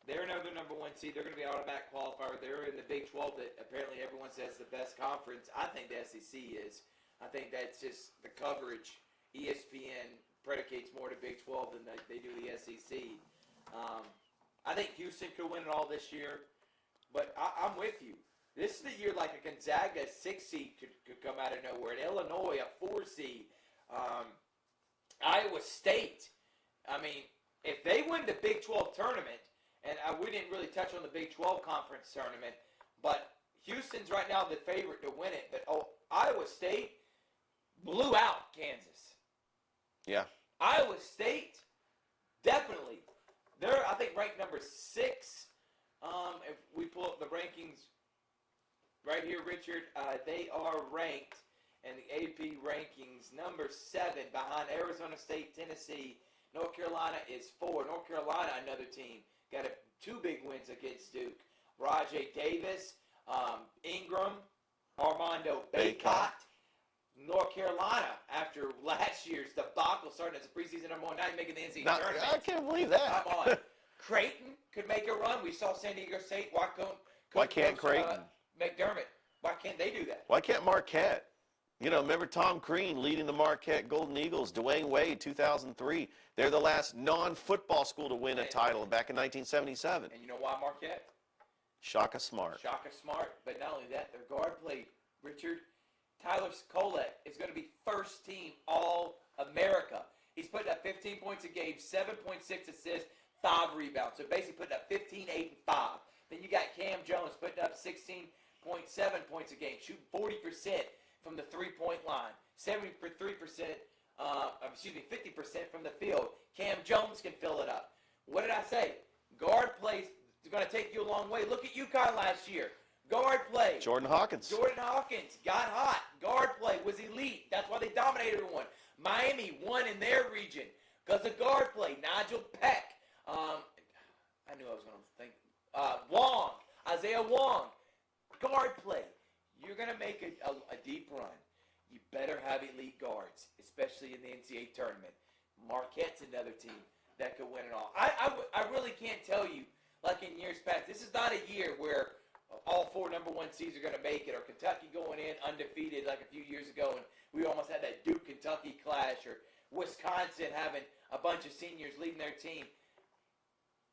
They're another number 1 seed. They're going to be automatic qualifier. They're in the Big 12 that apparently everyone says is the best conference. I think the SEC is. I think that's just the coverage. ESPN predicates more to Big 12 than they do the SEC. I think Houston could win it all this year, but I'm with you. This is the year like a Gonzaga 6 seed could come out of nowhere. And Illinois, a 4 seed. Iowa State. I mean, if they win the Big 12 tournament, and we didn't really touch on the Big 12 conference tournament, but Houston's right now the favorite to win it. But Iowa State blew out Kansas. Yeah. Iowa State, definitely. They're, I think, ranked number 6. If we pull up the rankings right here, Richard, they are ranked, and the AP rankings, number 7 behind Arizona State, Tennessee. North Carolina is 4. North Carolina, another team, got 2 big wins against Duke. Rajay Davis, Ingram, Armando Bacot. North Carolina, after last year's debacle, starting as a preseason number 1, now he's making the NCAA tournament. I can't believe that. Come on. Creighton could make a run. We saw San Diego State. Why can't Creighton? McDermott. Why can't they do that? Why can't Marquette? You know, remember Tom Crean leading the Marquette Golden Eagles, Dwayne Wade, 2003. They're the last non-football school to win a title back in 1977. And you know why Marquette? Shaka Smart. Shaka Smart. But not only that, their guard play, Richard, Tyler Kolek is going to be first team All-America. He's putting up 15 points a game, 7.6 assists, 5 rebounds. So basically putting up 15, 8, and 5. Then you got Cam Jones putting up 16.7 points a game, shooting 40% from the three-point line, 50% from the field. Cam Jones can fill it up. What did I say? Guard play is going to take you a long way. Look at UConn last year. Guard play. Jordan Hawkins got hot. Guard play was elite. That's why they dominated everyone. Miami won in their region because of guard play. Nigel Peck. I knew I was going to think. Wong. Isaiah Wong. Guard play. You're going to make a deep run. You better have elite guards, especially in the NCAA tournament. Marquette's another team that could win it all. I really can't tell you, like in years past, this is not a year where all 4 number 1 seeds are going to make it, or Kentucky going in undefeated like a few years ago, and we almost had that Duke-Kentucky clash, or Wisconsin having a bunch of seniors leading their team.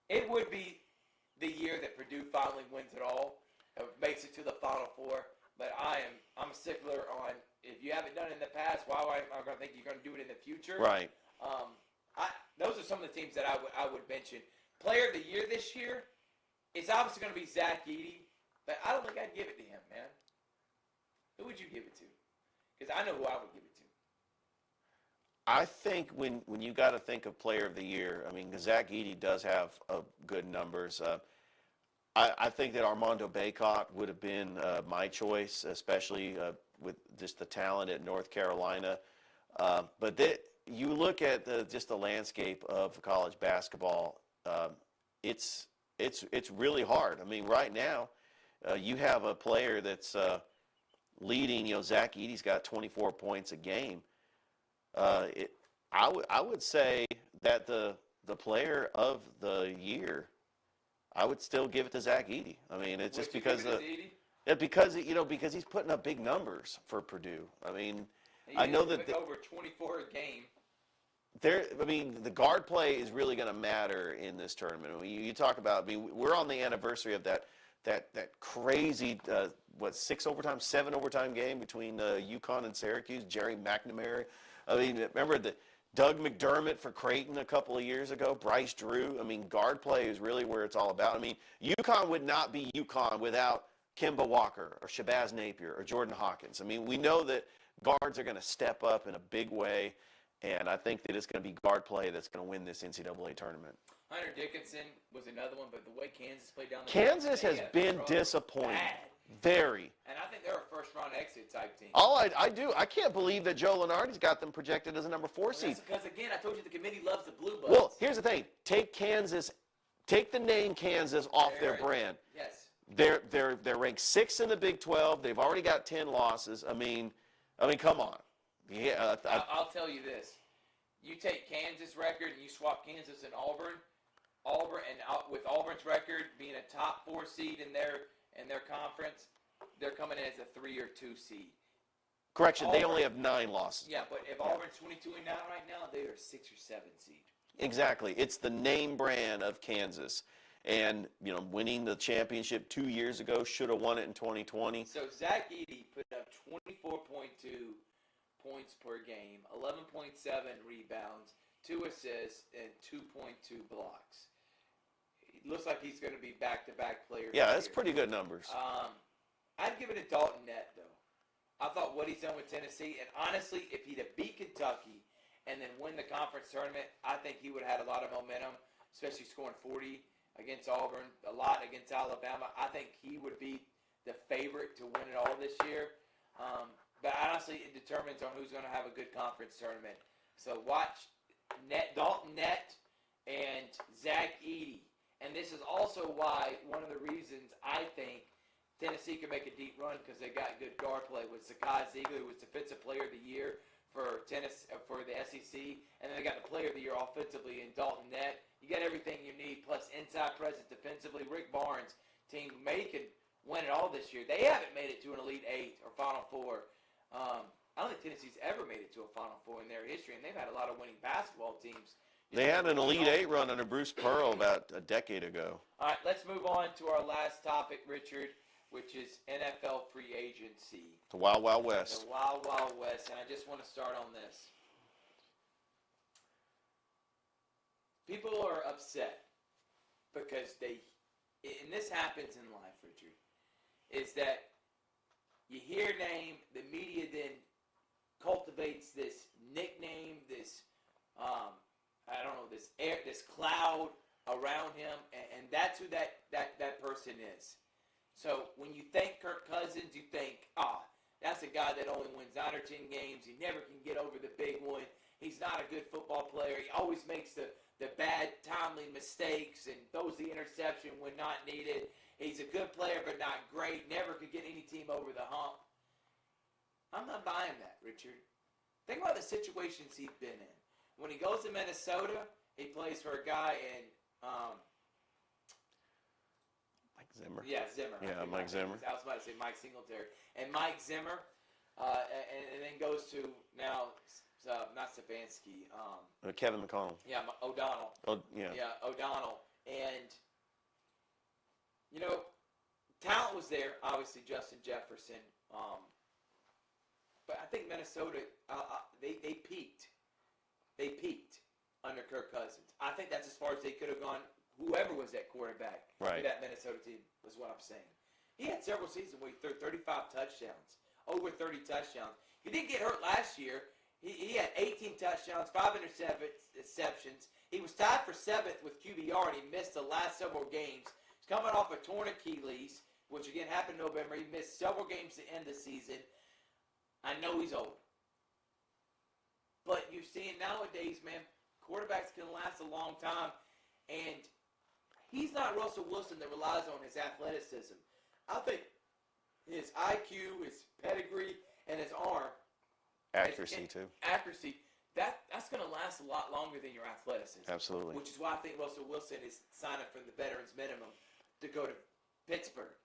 It would be the year that Purdue finally wins it all, makes it to the Final Four. But I'm a stickler on, if you haven't done it in the past, why am I going to think you're going to do it in the future? Right. Those are some of the teams that I would mention. Player of the year this year, it's obviously going to be Zach Edey, but I don't think I'd give it to him, man. Who would you give it to? Because I know who I would give it to. I think when you got to think of player of the year, I mean, Zach Edey does have good numbers. I think that Armando Bacot would have been my choice, especially with just the talent at North Carolina. But you look at just the landscape of college basketball, it's really hard. I mean, right now, you have a player that's leading. You know, Zach Edey's got 24 points a game. I would say that the player of the year, I would still give it to Zach Edey. I mean, it's just because because he's putting up big numbers for Purdue. I mean, I know that over 24 a game. the guard play is really going to matter in this tournament. I mean, you talk about. I mean, we're on the anniversary of that crazy 7 overtime game between UConn and Syracuse. Jerry McNamara. I mean, remember the Doug McDermott for Creighton a couple of years ago, Bryce Drew. I mean, guard play is really where it's all about. I mean, UConn would not be UConn without Kemba Walker or Shabazz Napier or Jordan Hawkins. I mean, we know that guards are going to step up in a big way, and I think that it's going to be guard play that's going to win this NCAA tournament. Hunter Dickinson was another one, but the way Kansas played down the Kansas has been disappointing. Bad. Very. And I think they're a first-round exit type team. I can't believe that Joe Lunardi's got them projected as a number 4 seed. Because, again, I told you the committee loves the Blue Buds. Well, here's the thing. Take the name Kansas off their brand. Yes. They're ranked 6th in the Big 12. They've already got 10 losses. I mean, come on. Yeah. I'll tell you this. You take Kansas' record and you swap Kansas and Auburn, with Auburn's record being a top 4 seed in their conference, they're coming in as a 3 or 2 seed. Correction, they only have 9 losses. Yeah, but if Auburn's 22-9 right now, they are a 6 or 7 seed. Exactly. It's the name brand of Kansas. And, winning the championship 2 years ago, should have won it in 2020. So Zach Edey put up 24.2 points per game, 11.7 rebounds, 2 assists, and 2.2 blocks. It looks like he's going to be back-to-back player. Yeah, that's pretty good numbers. I'd give it to Dalton Nett, though. I thought what he's done with Tennessee, and honestly, if he'd have beat Kentucky and then win the conference tournament, I think he would have had a lot of momentum, especially scoring 40 against Auburn, a lot against Alabama. I think he would be the favorite to win it all this year. But honestly, it determines on who's going to have a good conference tournament. So watch Dalton Nett and Zach Edey. And this is also why one of the reasons I think Tennessee can make a deep run, because they got good guard play with Sakai Ziegler, who was Defensive Player of the Year for the SEC, and then they got the Player of the Year offensively in Dalton Nett. You got everything you need, plus inside presence defensively. Rick Barnes' team can win it all this year. They haven't made it to an Elite Eight or Final Four. I don't think Tennessee's ever made it to a Final Four in their history, and they've had a lot of winning basketball teams. They had an Elite Eight run under Bruce Pearl about a decade ago. All right, let's move on to our last topic, Richard, which is NFL free agency. The Wild Wild West. The Wild Wild West, and I just want to start on this. People are upset because and this happens in life, Richard, is that you hear a name, the media then cultivates this nickname, this this cloud around him, and that's who that person is. So when you think Kirk Cousins, you think, that's a guy that only wins 9 or 10 games. He never can get over the big one. He's not a good football player. He always makes the bad, timely mistakes and throws the interception when not needed. He's a good player, but not great. Never could get any team over the hump. I'm not buying that, Richard. Think about the situations he's been in. When he goes to Minnesota, he plays for a guy in Mike Zimmer. Yeah, Zimmer. Yeah, Mike Zimmer. I was about to say Mike Singletary. And Mike Zimmer, and then goes to now, not Stefanski. Kevin McConnell. Yeah, O'Donnell. Oh, yeah. Yeah, O'Donnell. And, talent was there, obviously, Justin Jefferson. But I think Minnesota, they peaked. They peaked under Kirk Cousins. I think that's as far as they could have gone, whoever was at quarterback for that Minnesota team, was what I'm saying. He had several seasons where he threw 35 touchdowns, over 30 touchdowns. He didn't get hurt last year. He had 18 touchdowns, 5 interceptions. He was tied for 7th with QBR, and he missed the last several games. He's coming off a torn Achilles, which again happened in November. He missed several games to end the season. I know he's old. But you're seeing nowadays, man, quarterbacks can last a long time. And he's not Russell Wilson that relies on his athleticism. I think his IQ, his pedigree, and his arm. Accuracy, too. Accuracy. That's going to last a lot longer than your athleticism. Absolutely. Which is why I think Russell Wilson is signing for the veterans minimum to go to Pittsburgh.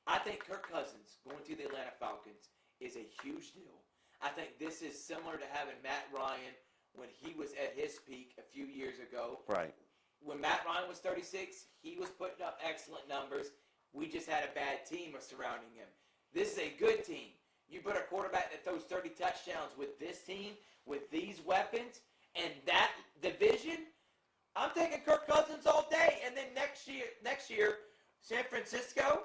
I think Kirk Cousins going to the Atlanta Falcons is a huge deal. I think this is similar to having Matt Ryan when he was at his peak a few years ago. Right. When Matt Ryan was 36, he was putting up excellent numbers. We just had a bad team surrounding him. This is a good team. You put a quarterback that throws 30 touchdowns with this team, with these weapons, and that division, I'm taking Kirk Cousins all day. And then next year, San Francisco,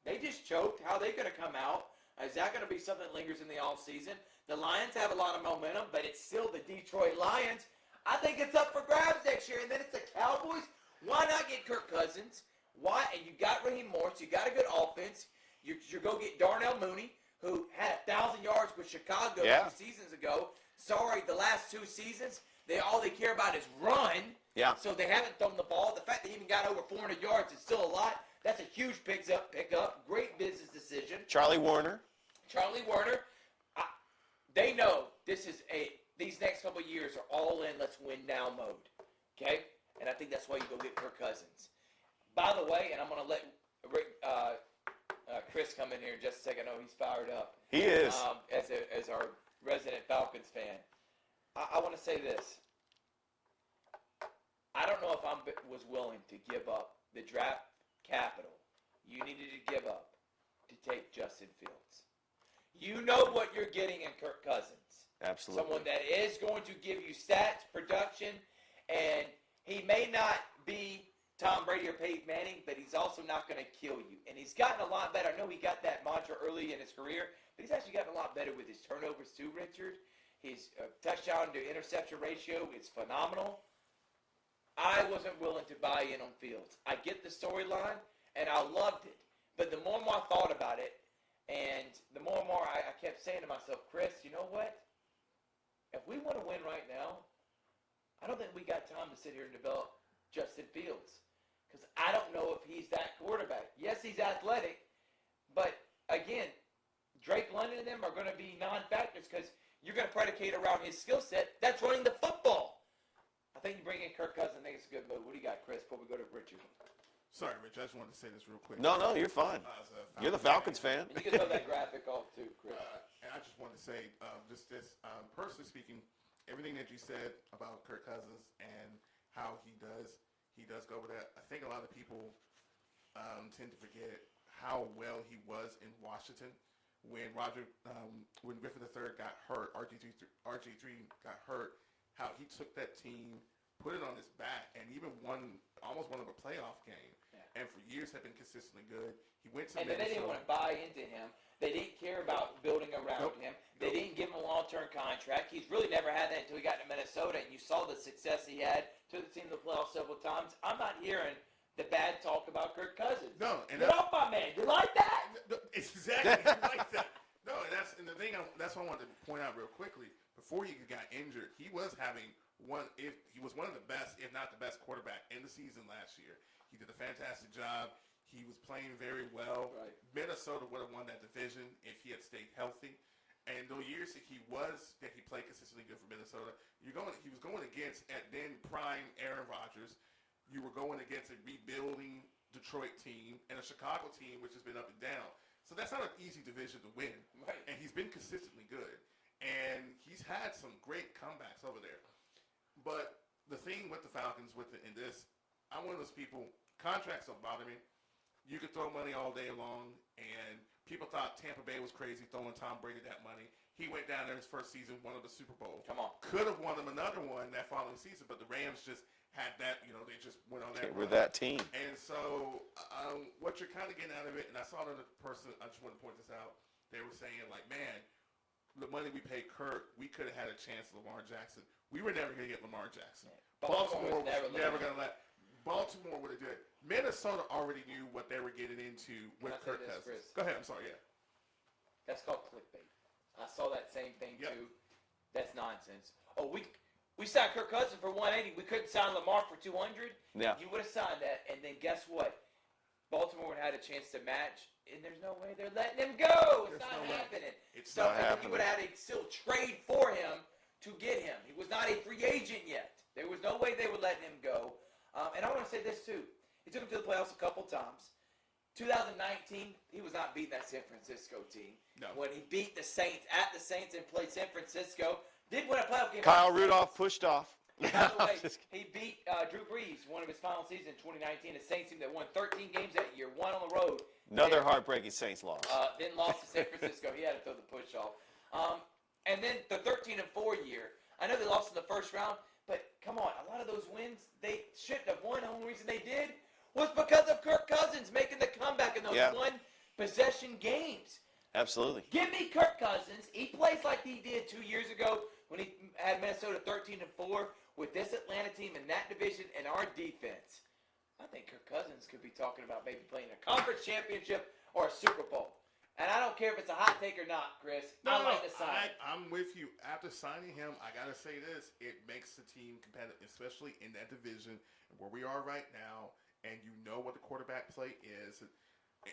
they just choked. How are they going to come out? Is that going to be something that lingers in the offseason? The Lions have a lot of momentum, but it's still the Detroit Lions. I think it's up for grabs next year. And then it's the Cowboys. Why not get Kirk Cousins? Why? And you got Raheem Morris. You got a good offense. You're going to get Darnell Mooney, who had 1,000 yards with Chicago 2 seasons ago. Sorry, the last 2 seasons, all they care about is run. Yeah. So they haven't thrown the ball. The fact they even got over 400 yards is still a lot. That's a huge pickup. Great business decision. Charlie Warner, they know these next couple of years are all in, let's win now mode. Okay? And I think that's why you go get Kirk Cousins. By the way, and I'm going to let Chris come in here in just a second. I know he's fired up. He is. As our resident Falcons fan. I want to say this. I don't know if I was willing to give up the draft capital you needed to give up to take Justin Fields. You know what you're getting in Kirk Cousins. Absolutely. Someone that is going to give you stats, production, and he may not be Tom Brady or Peyton Manning, but he's also not going to kill you. And he's gotten a lot better. I know he got that mantra early in his career, but he's actually gotten a lot better with his turnovers too, Richard. His touchdown to interception ratio is phenomenal. I wasn't willing to buy in on Fields. I get the storyline, and I loved it. But the more and more I thought about it, And the more and more I kept saying to myself, Chris, you know what? If we want to win right now, I don't think we got time to sit here and develop Justin Fields. Because I don't know if he's that quarterback. Yes, he's athletic, but again, Drake London and them are going to be non-factors because you're going to predicate around his skill set. That's running the football. I think you bring in Kirk Cousins. I think it's a good move. What do you got, Chris, before we go to Richard? Sorry, Rich. I just wanted to say this real quick. No, you're fine. As a You're the Falcons fan. And you can throw that graphic off too, Chris. And I just wanted to say, just this, personally speaking, everything that you said about Kirk Cousins and how he does go with that. I think a lot of people tend to forget how well he was in Washington when when Griffin III got hurt, RG3 got hurt. How he took that team, put it on his back, and even almost won a playoff game. Yeah. And for years have been consistently good. He went to And then they didn't want to buy into him. They didn't care about building around him. They didn't give him a long-term contract. He's really never had that until he got to Minnesota, and you saw the success he had. Took the team to the playoffs several times. I'm not hearing the bad talk about Kirk Cousins. No, and get off my man. You like that? It's exactly like that. No, that's what I wanted to point out real quickly. Before he got injured, he was one of the best, if not the best, quarterback in the season last year. He did a fantastic job. He was playing very well. Right. Minnesota would have won that division if he had stayed healthy. And the years that he played consistently good for Minnesota, he was going against at then prime Aaron Rodgers. You were going against a rebuilding Detroit team and a Chicago team which has been up and down. So that's not an easy division to win. Right. And he's been consistently good. And he's had some great comebacks over there. But the thing with the Falcons in this, I'm one of those people, contracts don't bother me. You could throw money all day long, and people thought Tampa Bay was crazy throwing Tom Brady that money. He went down there his first season, won the Super Bowl. Come on. Could have won him another one that following season, but the Rams just had that, they just went on that We're run. that team. And so what you're kind of getting out of it, and I saw another person, I just want to point this out, they were saying, like, man, the money we paid Kirk, we could have had a chance at Lamar Jackson. We were never going to get Lamar Jackson. Baltimore Baltimore was was never going to let. Baltimore would have done it. Minnesota already knew what they were getting into with Can I say Kirk this, Cousins. Chris? Go ahead. I'm sorry. Yeah. That's called clickbait. I saw that same thing Yep. too. That's nonsense. Oh, we signed Kirk Cousins for 180. We couldn't sign Lamar for 200. Yeah. You would have signed that, and then guess what? Baltimore would have had a chance to match, and there's no way they're letting him go. It's There's not no way. happening. It's So not and happening. you would have had to still trade for him to get him. He was not a free agent yet. There was no way they would let him go. And I want to say this too. He took him to the playoffs a couple times. 2019, he was not beating that San Francisco team. No. When he beat the Saints at the Saints and played San Francisco, did win a playoff game. Kyle Rudolph pushed off. By the way, he beat Drew Brees, one of his final seasons in 2019. The Saints team that won 13 games that year, one on the road. Another heartbreaking Saints loss. Then lost to San Francisco. He had to throw the push off. And then the 13-4 year. I know they lost in the first round, but come on, a lot of those wins they shouldn't have won. The only reason they did was because of Kirk Cousins making the comeback in those one possession games. Absolutely. Give me Kirk Cousins. He plays like he did 2 years ago when he had Minnesota 13-4 with this Atlanta team in that division and our defense. I think Kirk Cousins could be talking about maybe playing a conference championship or a Super Bowl. And I don't care if it's a hot take or not, Chris. I like the sign. I'm with you. After signing him, I got to say this. It makes the team competitive, especially in that division where we are right now, and you know what the quarterback play is.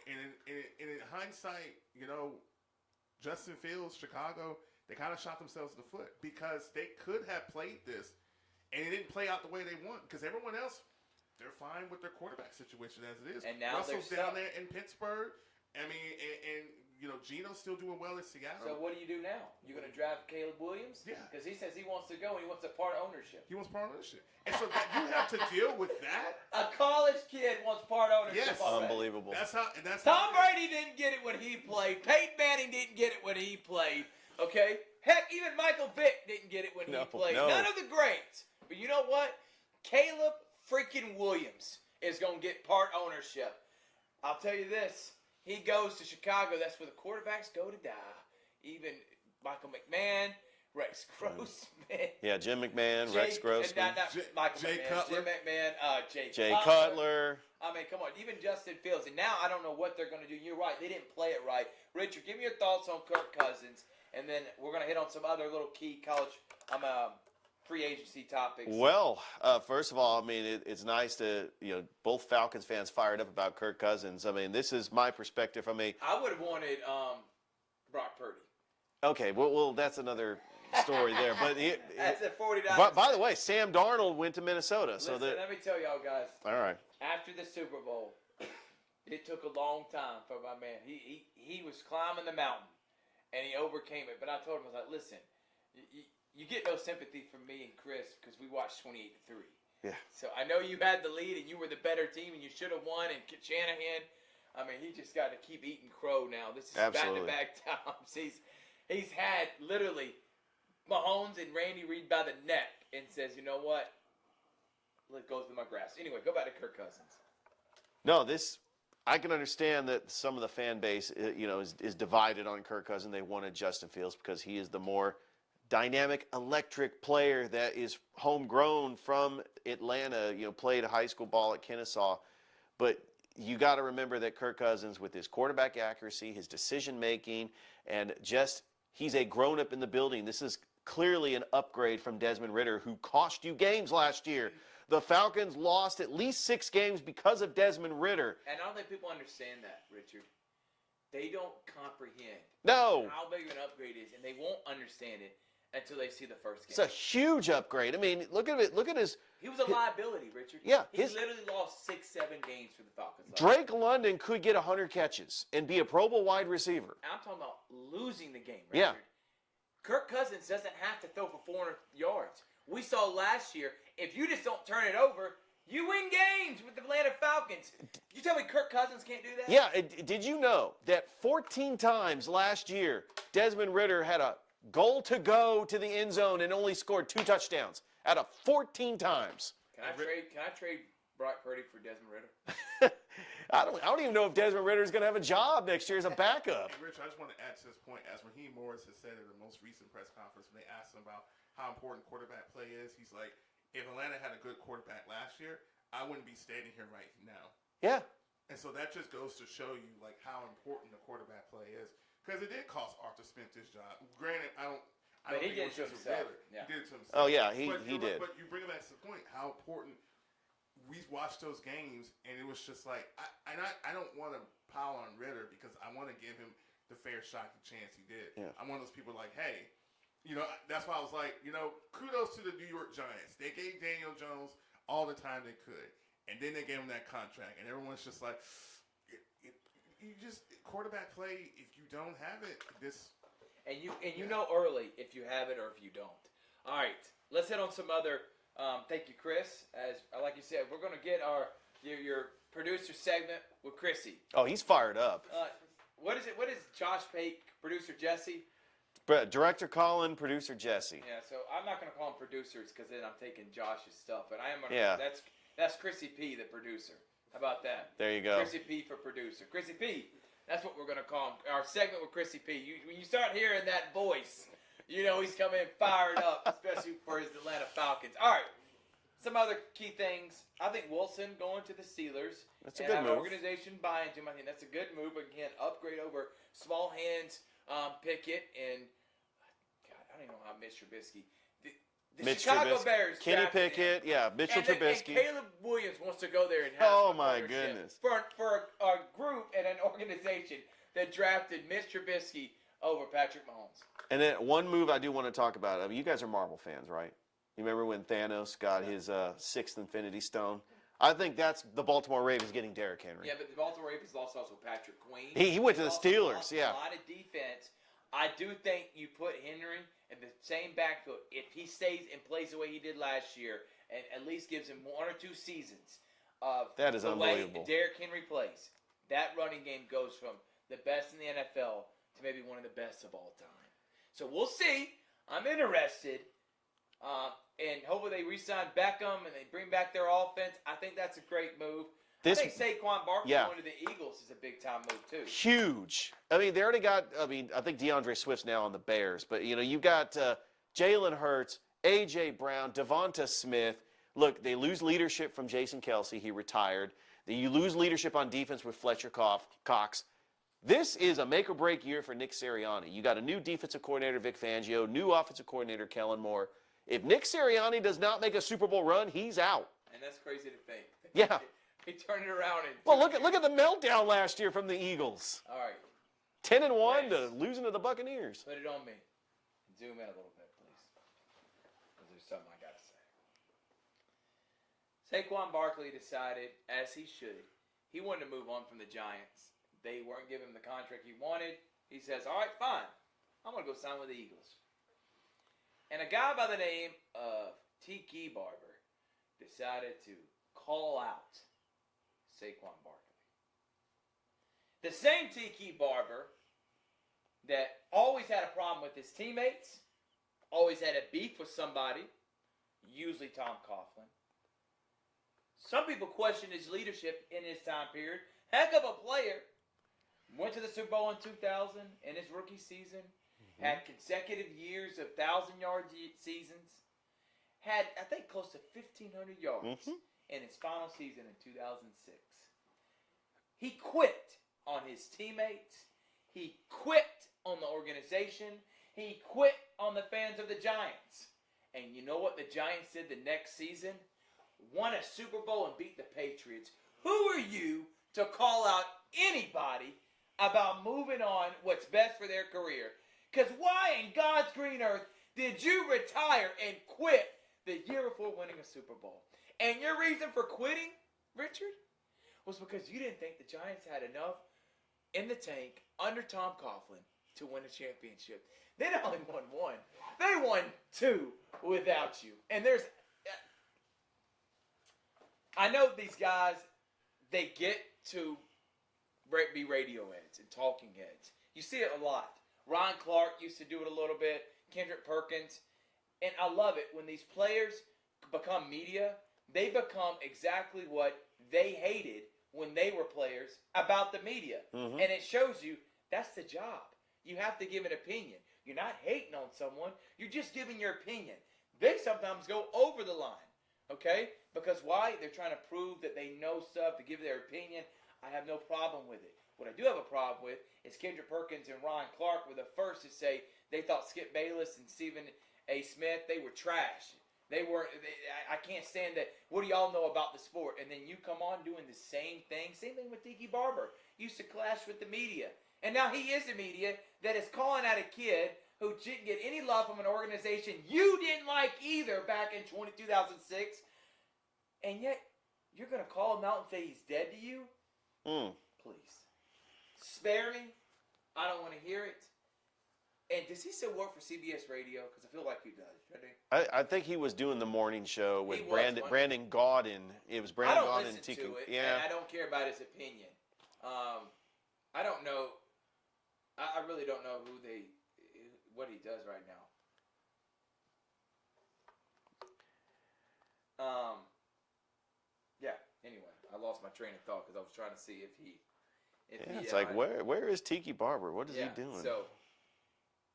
And in hindsight, Justin Fields, Chicago, they kind of shot themselves in the foot because they could have played this, and it didn't play out the way they want because everyone else, they're fine with their quarterback situation as it is. And now Russell's they're down stuck. there in Pittsburgh. I mean, and Geno's still doing well in Seattle. So what do you do now? You're going to draft Caleb Williams? Yeah. Because he says he wants to go and he wants a part ownership. He wants part ownership. And so you have to deal with that. A college kid wants part ownership. Yes. already. Unbelievable. That's how. Tom Brady didn't get it when he played. Peyton Manning didn't get it when he played. Okay? Heck, even Michael Vick didn't get it when he played. No. None of the greats. But you know what? Caleb freaking Williams is going to get part ownership. I'll tell you this. He goes to Chicago. That's where the quarterbacks go to die. Even Michael McMahon, Rex Grossman. Yeah, Jim McMahon, Rex Grossman, Not Michael Jay McMahon, Cutler. Jim McMahon, Jay Cutler. I mean, come on, even Justin Fields. And now I don't know what they're going to do. You're right, they didn't play it right. Richard, give me your thoughts on Kirk Cousins, and then we're going to hit on some other little key college free agency topics. Well, first of all, I mean, it's nice to, both Falcons fans fired up about Kirk Cousins. I mean, this is my perspective from a. I would have wanted Brock Purdy. Okay, well, that's another story there. But That's at $40. But by the way, Sam Darnold went to Minnesota. Listen, let me tell y'all guys. All right. After the Super Bowl, it took a long time for my man. He was climbing the mountain, and he overcame it. But I told him, I was like, listen, you get no sympathy from me and Chris because we watched 28-3. Yeah. So I know you had the lead and you were the better team and you should have won. And Shanahan, I mean, he just got to keep eating crow now. This is back-to-back times. He's had literally Mahomes and Randy Reed by the neck and says, you know what? Let go through my grass. Anyway, go back to Kirk Cousins. No, I can understand that some of the fan base, is divided on Kirk Cousins. They wanted Justin Fields because he is the more dynamic, electric player that is homegrown from Atlanta, played high school ball at Kennesaw. But you got to remember that Kirk Cousins, with his quarterback accuracy, his decision-making, and he's a grown-up in the building. This is clearly an upgrade from Desmond Ridder, who cost you games last year. The Falcons lost at least 6 games because of Desmond Ridder. And I don't think people understand that, Richard. They don't comprehend how big of an upgrade is, and they won't understand it until they see the first game. It's a huge upgrade. I mean, look at it. Look at his. He was a liability, Richard. Yeah, he literally lost 6-7 games for the Falcons. Drake London could get 100 catches and be a Pro Bowl wide receiver. I'm talking about losing the game, Richard. Yeah. Kirk Cousins doesn't have to throw for 400 yards. We saw last year, if you just don't turn it over, you win games with the Atlanta Falcons. You tell me Kirk Cousins can't do that? Yeah, did you know that 14 times last year, Desmond Ridder had a goal to go to the end zone and only scored 2 touchdowns out of 14 times? Can I trade Brock Purdy for Desmond Ridder? I don't even know if Desmond Ridder is going to have a job next year as a backup. Hey, Rich, I just want to add to this point. As Raheem Morris has said at the most recent press conference, when they asked him about how important quarterback play is, he's like, if Atlanta had a good quarterback last year, I wouldn't be standing here right now. Yeah. And so that just goes to show you like how important the quarterback play is, because it did cost Arthur Smith his job. Granted, I don't he think did it to himself. Yeah. He did it to himself. Oh yeah, he did. But you bring it back to the point how important we watched those games, and it was just like I don't want to pile on Ridder because I want to give him the fair shot, the chance he did. Yeah. I'm one of those people like, hey, that's why I was like, kudos to the New York Giants. They gave Daniel Jones all the time they could, and then they gave him that contract, and everyone's just like, you just quarterback play. If you don't have it, this. And you know early if you have it or if you don't. All right, let's hit on some other. Thank you, Chris. As like you said, we're gonna get your producer segment with Chrissy. Oh, he's fired up. What is it? What is Josh Pate, producer Jesse? Director Colin, producer Jesse. Yeah, so I'm not gonna call them producers because then I'm taking Josh's stuff, but I am gonna. Yeah. That's Chrissy P, the producer. How about that? There you go. Chrissy P for producer. Chrissy P. That's what we're gonna call him. Our segment with Chrissy P. When you start hearing that voice, he's coming in fired up, especially for his Atlanta Falcons. All right. Some other key things. I think Wilson going to the Steelers. That's a good have move. Organization buying to him. I think that's a good move. Again, upgrade over small hands Pickett and God, I don't even know how Mitch Trubisky. The Chicago Bears. Kenny drafted him. Pickett, yeah, Mitchell Trubisky. And Caleb Williams wants to go there and have Oh some my ownership goodness. for a group and an organization that drafted Mitch Trubisky over Patrick Mahomes. And then one move I do want to talk about. I mean, you guys are Marvel fans, right? You remember when Thanos got his 6th Infinity Stone? I think that's the Baltimore Ravens getting Derrick Henry. Yeah, but the Baltimore Ravens lost also Patrick Queen. He went to They the also Steelers, lost yeah. A lot of defense. I do think you put Henry in the same backfield if he stays and plays the way he did last year, and at least gives him 1 or 2 seasons of That is the unbelievable. way Derrick Henry plays. That running game goes from the best in the NFL to maybe one of the best of all time. So we'll see. I'm interested. And hopefully they re-sign Beckham and they bring back their offense. I think that's a great move. I think Saquon Barkley going to the Eagles is a big-time move, too. Huge. I mean, they already got, I think DeAndre Swift's now on the Bears. But, you've got Jalen Hurts, A.J. Brown, Devonta Smith. Look, they lose leadership from Jason Kelsey. He retired. You lose leadership on defense with Fletcher Cox. This is a make-or-break year for Nick Sirianni. You got a new defensive coordinator, Vic Fangio, new offensive coordinator, Kellen Moore. If Nick Sirianni does not make a Super Bowl run, he's out. And that's crazy to think. Yeah. He turned it around. Well, look at the meltdown last year from the Eagles. All right. 10-1 to losing to the Buccaneers. Put it on me. Zoom in a little bit, please. Because there's something I got to say. Saquon Barkley decided, as he should, he wanted to move on from the Giants. They weren't giving him the contract he wanted. He says, all right, fine. I'm going to go sign with the Eagles. And a guy by the name of Tiki Barber decided to call out Saquon Barkley. The same Tiki Barber that always had a problem with his teammates, always had a beef with somebody, usually Tom Coughlin. Some people question his leadership in his time period. Heck of a player. Went to the Super Bowl in 2000 in his rookie season. Had consecutive years of 1,000-yard seasons. Had, I think, close to 1,500 yards in his final season in 2006. He quit on his teammates. He quit on the organization. He quit on the fans of the Giants. And you know what the Giants did the next season? Won a Super Bowl and beat the Patriots. Who are you to call out anybody about moving on what's best for their career? Because why in God's green earth did you retire and quit the year before winning a Super Bowl? And your reason for quitting, Richard, was because you didn't think the Giants had enough in the tank under Tom Coughlin to win a championship. They not only won one, they won two without you. And I know these guys, they get to be radio heads and talking heads. You see it a lot. Ron Clark used to do it a little bit. Kendrick Perkins. And I love it. When these players become media, they become exactly what they hated when they were players about the media. And it shows you that's the job. You have to give an opinion. You're not hating on someone. You're just giving your opinion. They sometimes go over the line. Okay? Because why? They're trying to prove that they know stuff, to give their opinion. I have no problem with it. What I do have a problem with is Kendrick Perkins and Ron Clark were the first to say they thought Skip Bayless and Stephen A. Smith, they were trash. I can't stand that. What do y'all know about the sport? And then you come on doing the same thing. Same thing with Tiki Barber. Used to clash with the media. And now he is the media that is calling out a kid who didn't get any love from an organization you didn't like either back in 2006. And yet, you're going to call him out and say he's dead to you? Please. Spare me. I don't want to hear it. And does he still work for CBS Radio? Because I feel like he does. I think he was doing the morning show with Brandon Gaudin. It was Brandon Gaudin. I don't listen to it, and I don't care about his opinion. I don't know. I really don't know what he does right now. Yeah. Anyway, I lost my train of thought because I was trying to see if he. It's like where is Tiki Barber? What is he doing? So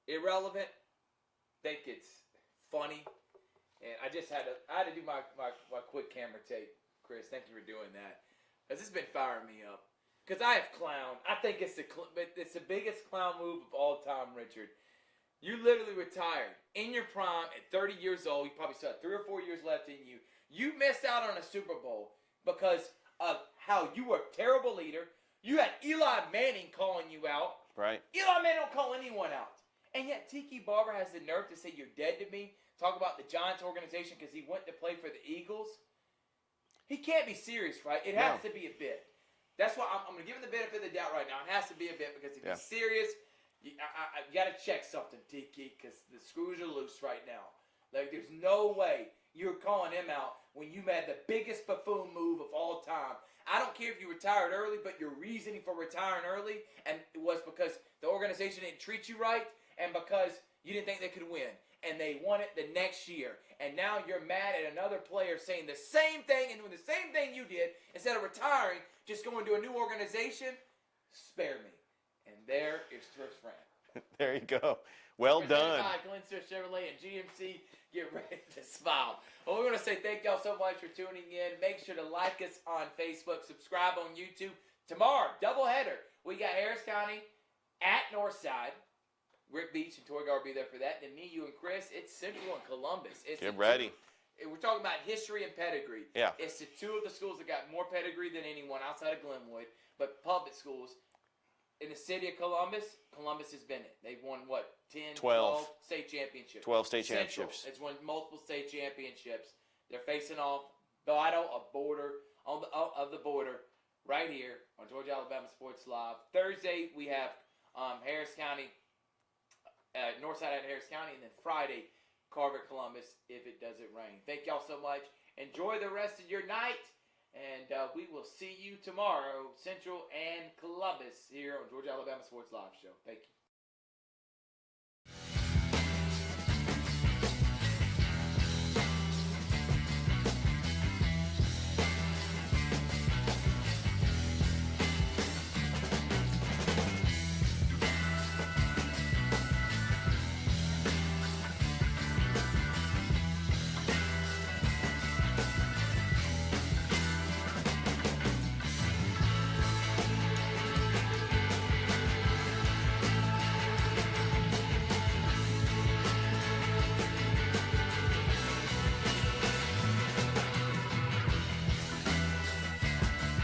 irrelevant. Think it's funny, and I had to do my quick camera tape. Chris, thank you for doing that, because it's been firing me up. Because I have clown. I think it's the biggest clown move of all time, Richard. You literally retired in your prime at 30 years old. You probably still have 3 or 4 years left in you. You missed out on a Super Bowl because of how you were a terrible leader. You had Eli Manning calling you out. Right. Eli Manning don't call anyone out. And yet Tiki Barber has the nerve to say you're dead to me. Talk about the Giants organization because he went to play for the Eagles. He can't be serious, right? It has to be a bit. That's why I'm going to give him the benefit of the doubt right now. It has to be a bit because if he's serious, you got to check something, Tiki, because the screws are loose right now. Like, there's no way you're calling him out when you made the biggest buffoon move of all time. I don't care if you retired early, but your reasoning for retiring early and it was because the organization didn't treat you right and because you didn't think they could win. And they won it the next year. And now you're mad at another player saying the same thing and doing the same thing you did. Instead of retiring, just going to a new organization. Spare me. And there is Thrift's rant. There you go. Well Presented done. by Glen Smith Chevrolet and GMC. Get ready to smile. Well, we want to say thank y'all so much for tuning in. Make sure to like us on Facebook, subscribe on YouTube. Tomorrow, doubleheader. We got Harris County at Northside. Rick Beach and Torgar will be there for that. Then me, you, and Chris. It's Central and Columbus. Get ready. We're talking about history and pedigree. Yeah. It's the two of the schools that got more pedigree than anyone outside of Glenwood, but public schools. In the city of Columbus, Columbus has been it. They've won, what, 10, 12 state championships. 12 state Central championships. has won multiple state championships. They're facing off battle of the border right here on Georgia Alabama Sports Live. Thursday, we have Harris County, Northside at Harris County, and then Friday, Carver Columbus, if it doesn't rain. Thank y'all so much. Enjoy the rest of your night. And we will see you tomorrow, Central and Columbus, here on Georgia Alabama Sports Live Show. Thank you.